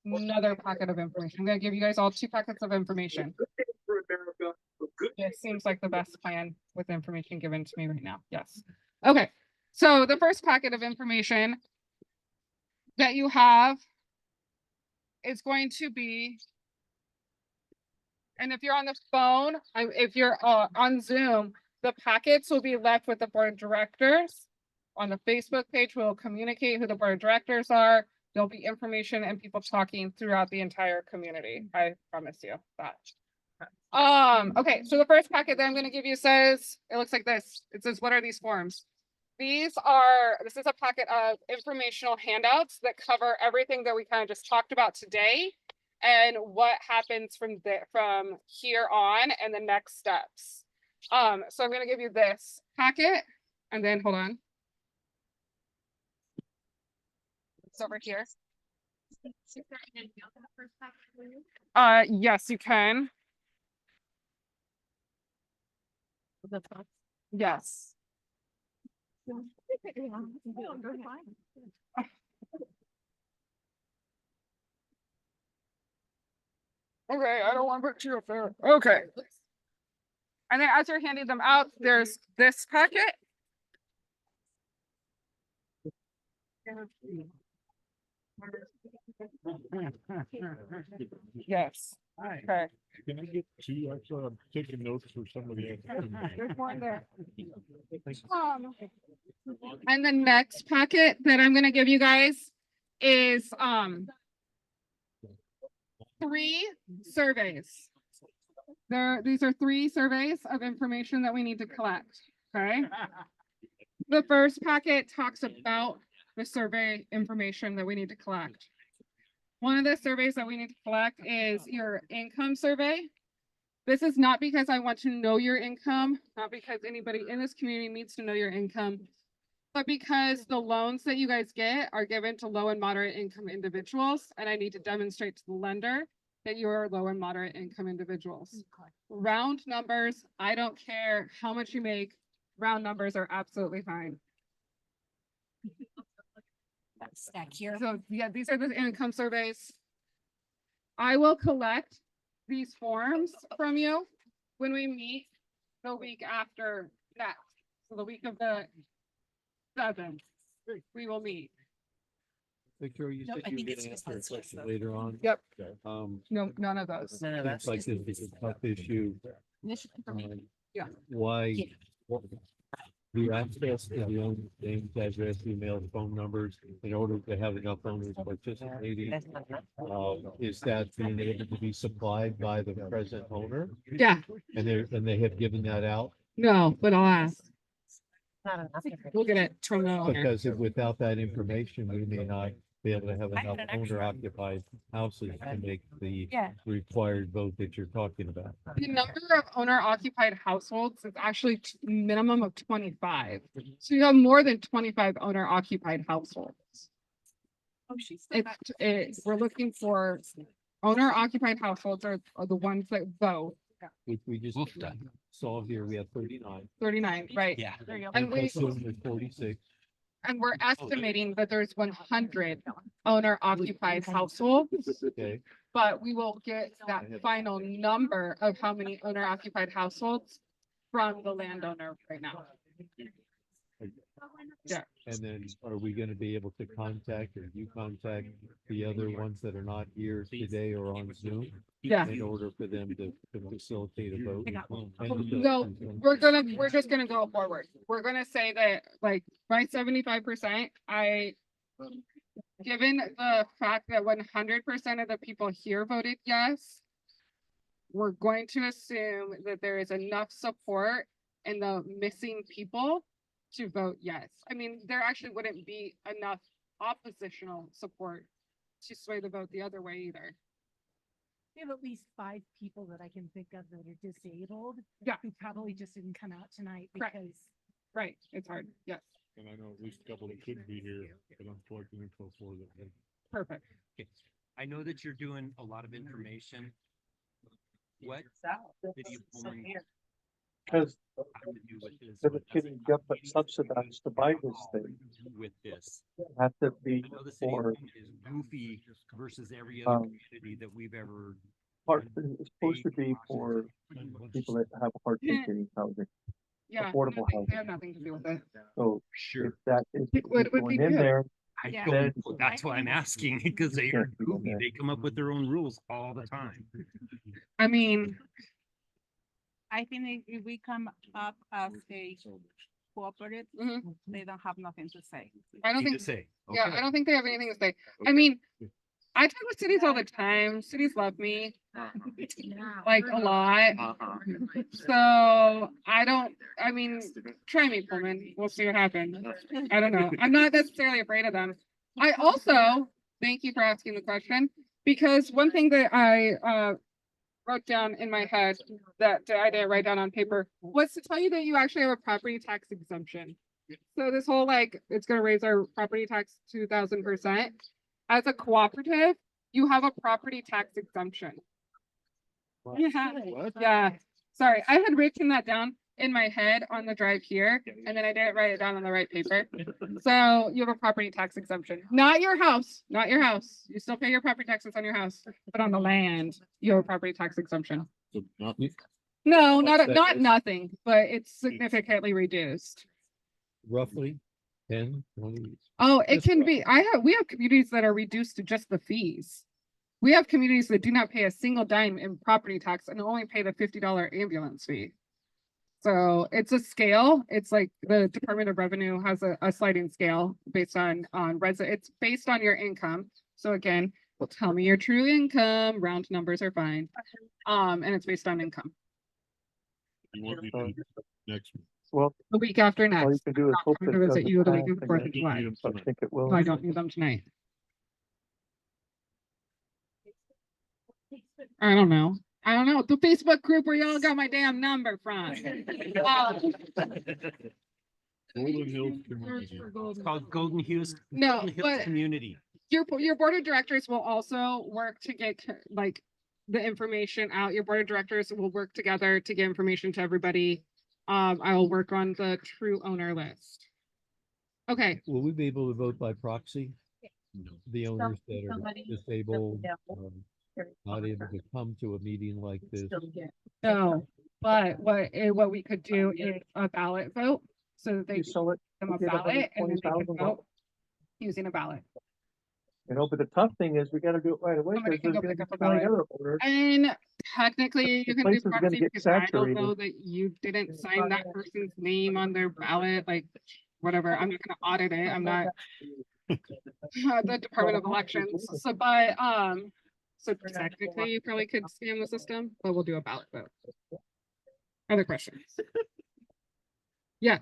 another packet of information. I'm gonna give you guys all 2 packets of information. It seems like the best plan with the information given to me right now. Yes. Okay. So the first packet of information that you have is going to be. And if you're on the phone, if you're on Zoom, the packets will be left with the board of directors. On the Facebook page, we'll communicate who the board of directors are. There'll be information and people talking throughout the entire community. I promise you that. Okay, so the first packet that I'm gonna give you says, it looks like this. It says, what are these forms? This is a packet of informational handouts that cover everything that we kind of just talked about today and what happens from here on and the next steps. So I'm gonna give you this packet and then hold on. It's over here. Yes, you can. Yes. Okay, I don't want to put you up there. Okay. And then as you're handing them out, there's this packet. Yes. Okay. Can I get two? Actually, I'm taking notes for somebody else. There's one there. And the next packet that I'm gonna give you guys is 3 surveys. These are 3 surveys of information that we need to collect. Okay. The first packet talks about the survey information that we need to collect. One of the surveys that we need to collect is your income survey. This is not because I want to know your income, not because anybody in this community needs to know your income, but because the loans that you guys get are given to low and moderate income individuals, and I need to demonstrate to the lender that you are low and moderate income individuals. Round numbers, I don't care how much you make, round numbers are absolutely fine. Stack here. So yeah, these are the income surveys. I will collect these forms from you when we meet the week after next. So the week of the 7th, we will meet. Victoria, you No, said I you were think it's gonna just answer a on Swift, question though. later on. Yep. Um, None of those. seems like this is a tough issue. Yeah. Why? Yeah. what- The access to the own names, address, email, phone numbers, in order to have enough owners participating. Is that being able to be supplied by the present owner? Yeah, And they have given that out? no, but I'll ask. We'll get it from the owner. Because without that information, we may not be able to have enough owner occupied houses to make the required vote that you're talking about. The number of owner occupied households is actually minimum of 25. So you have more than 25 owner occupied households. We're looking for owner occupied households are the ones that vote. Which we just saw here, we have 39. 39, right? Yeah. And we, Assume there's 46. and we're estimating that there's 100 owner occupied households, Okay, but we will get that final number of how many owner occupied households from the landowner right now. Yeah. and then are we gonna be able to contact, or you contact the other ones that are not here today or on Zoom? Yeah. In order for them to facilitate a vote? No, we're just gonna go forward. We're gonna say that like by 75%, given the fact that 100% of the people here voted yes, we're going to assume that there is enough support in the missing people to vote yes. I mean, there actually wouldn't be enough oppositional support to sway the vote the other way either. We have at least 5 people that I can think of that are disabled. Yeah. Who probably just didn't come out tonight Right. because. Right, it's hard, yes, And I know at least a couple that could be here, but I'm collecting info for them. perfect. I know that you're doing a lot of information. What did you Because have to do with this? they're What does it getting have government to do subsidized to buy this thing. With this, Have to be I know the city for is goofy versus every other Um, community that we've ever. part, it's supposed to be for people that have a hard time getting housing, Yeah, affordable nothing- they housing. have nothing to do with it. So Sure. if that is What would we going in do? there, I Yeah. don't, Then- that's why I'm asking, because they are goofy. They come up with their own rules all the time. I mean, I think if we come up as a cooperative, mhm, they don't have nothing to say. I don't Need to think, say. yeah, Okay. I don't think they have anything to say. I Okay. mean, I talk with cities all the time. Cities love me, like a lot. Uh-huh. So I mean, try me, Pullman. We'll see what happens. I don't know. I'm not necessarily afraid of them. I also, thank you for asking the question, because one thing that I wrote down in my head that I didn't write down on paper was to tell you that you actually have a property tax exemption. So this whole like, it's gonna raise our property tax 2,000%. As a cooperative, you have a property tax exemption. Yeah, yeah. Sorry, I had written that down in my head on the drive here, and then I didn't write it down on the right paper. So you have a property tax exemption, not your house, not your house. You still pay your property taxes on your house, but on the land, you have a property tax exemption. So not, No, not, What's that not is? nothing, but it's significantly reduced. Roughly 10, 20. Oh, it Just can be, we have communities that are reduced to just the fees. We have communities that do not pay a single dime in property tax and only pay the $50 ambulance fee. So it's a scale. It's like the Department of Revenue has a sliding scale based on it's based on your income. So again, well, tell me your true income, round numbers are fine. And it's based on income. you want me to next. Well, The week after all you next. can do is Not hope coming that to it visit doesn't you the week pass, of the 4th of and July. I think it will. No, I don't need them tonight. I don't know. I don't know. The Facebook group where y'all got my damn number from. Golden Hills Community. It's called Golden Hills. No, Golden Hills but Community. your board of directors will also work to get like the information out. Your board of directors will work together to get information to everybody. I will work on the true owner list. Okay, Will we be able to vote by proxy? The owners that are somebody- disabled, not able to come to a meeting like this. no, but what we could do is a ballot vote so that they You give sell it, them a get ballot and then they can $120,000. vote using a ballot. but the tough thing is we gotta do it right away, Somebody because can there's go gonna pick be up a 20 ballot. other owners. And technically you can do place is gonna proxy get because I don't saturated. know that you didn't sign that person's name on their ballot, like whatever. I'm not gonna audit it. I'm not the Department of Elections. So, but, so technically you probably could scam the system, but we'll do a ballot vote. Other questions? Yes.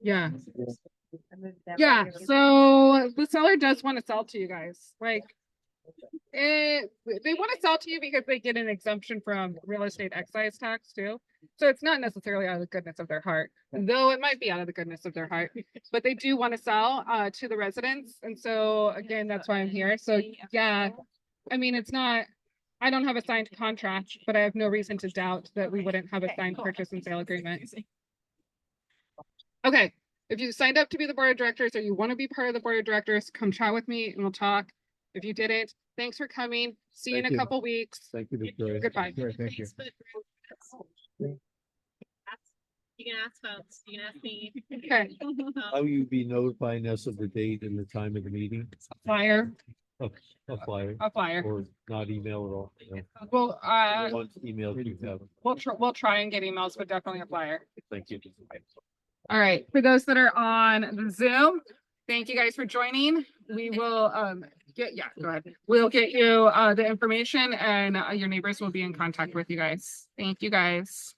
Yeah. Yeah, so the seller does want to sell to you guys, like. They want to sell to you because they get an exemption from real estate excise tax too. So it's not necessarily out of the goodness of their heart, though it might be out of the goodness of their heart. But they do want to sell to the residents. And so again, that's why I'm here. So yeah, I mean, it's not, I don't have a signed contract, but I have no reason to doubt that we wouldn't have a signed purchase and sale agreement. Okay, if you signed up to be the board of directors or you want to be part of the board of directors, come chat with me and we'll talk. If you didn't, thanks for coming. See you in Thank a you. couple weeks. Thank you, Victoria. Goodbye. Thank you. You can ask folks, you can ask me. Okay, How will you be notifying us of the date and the time of the meeting? flyer, A flyer a flyer. or not email at all? No. Well, What email do you have? we'll try and get emails, but definitely a flyer. Thank you. All right, for those that are on the Zoom, thank you guys for joining. We will go ahead. We'll get you the information and your neighbors will be in contact with you guys. Thank you guys.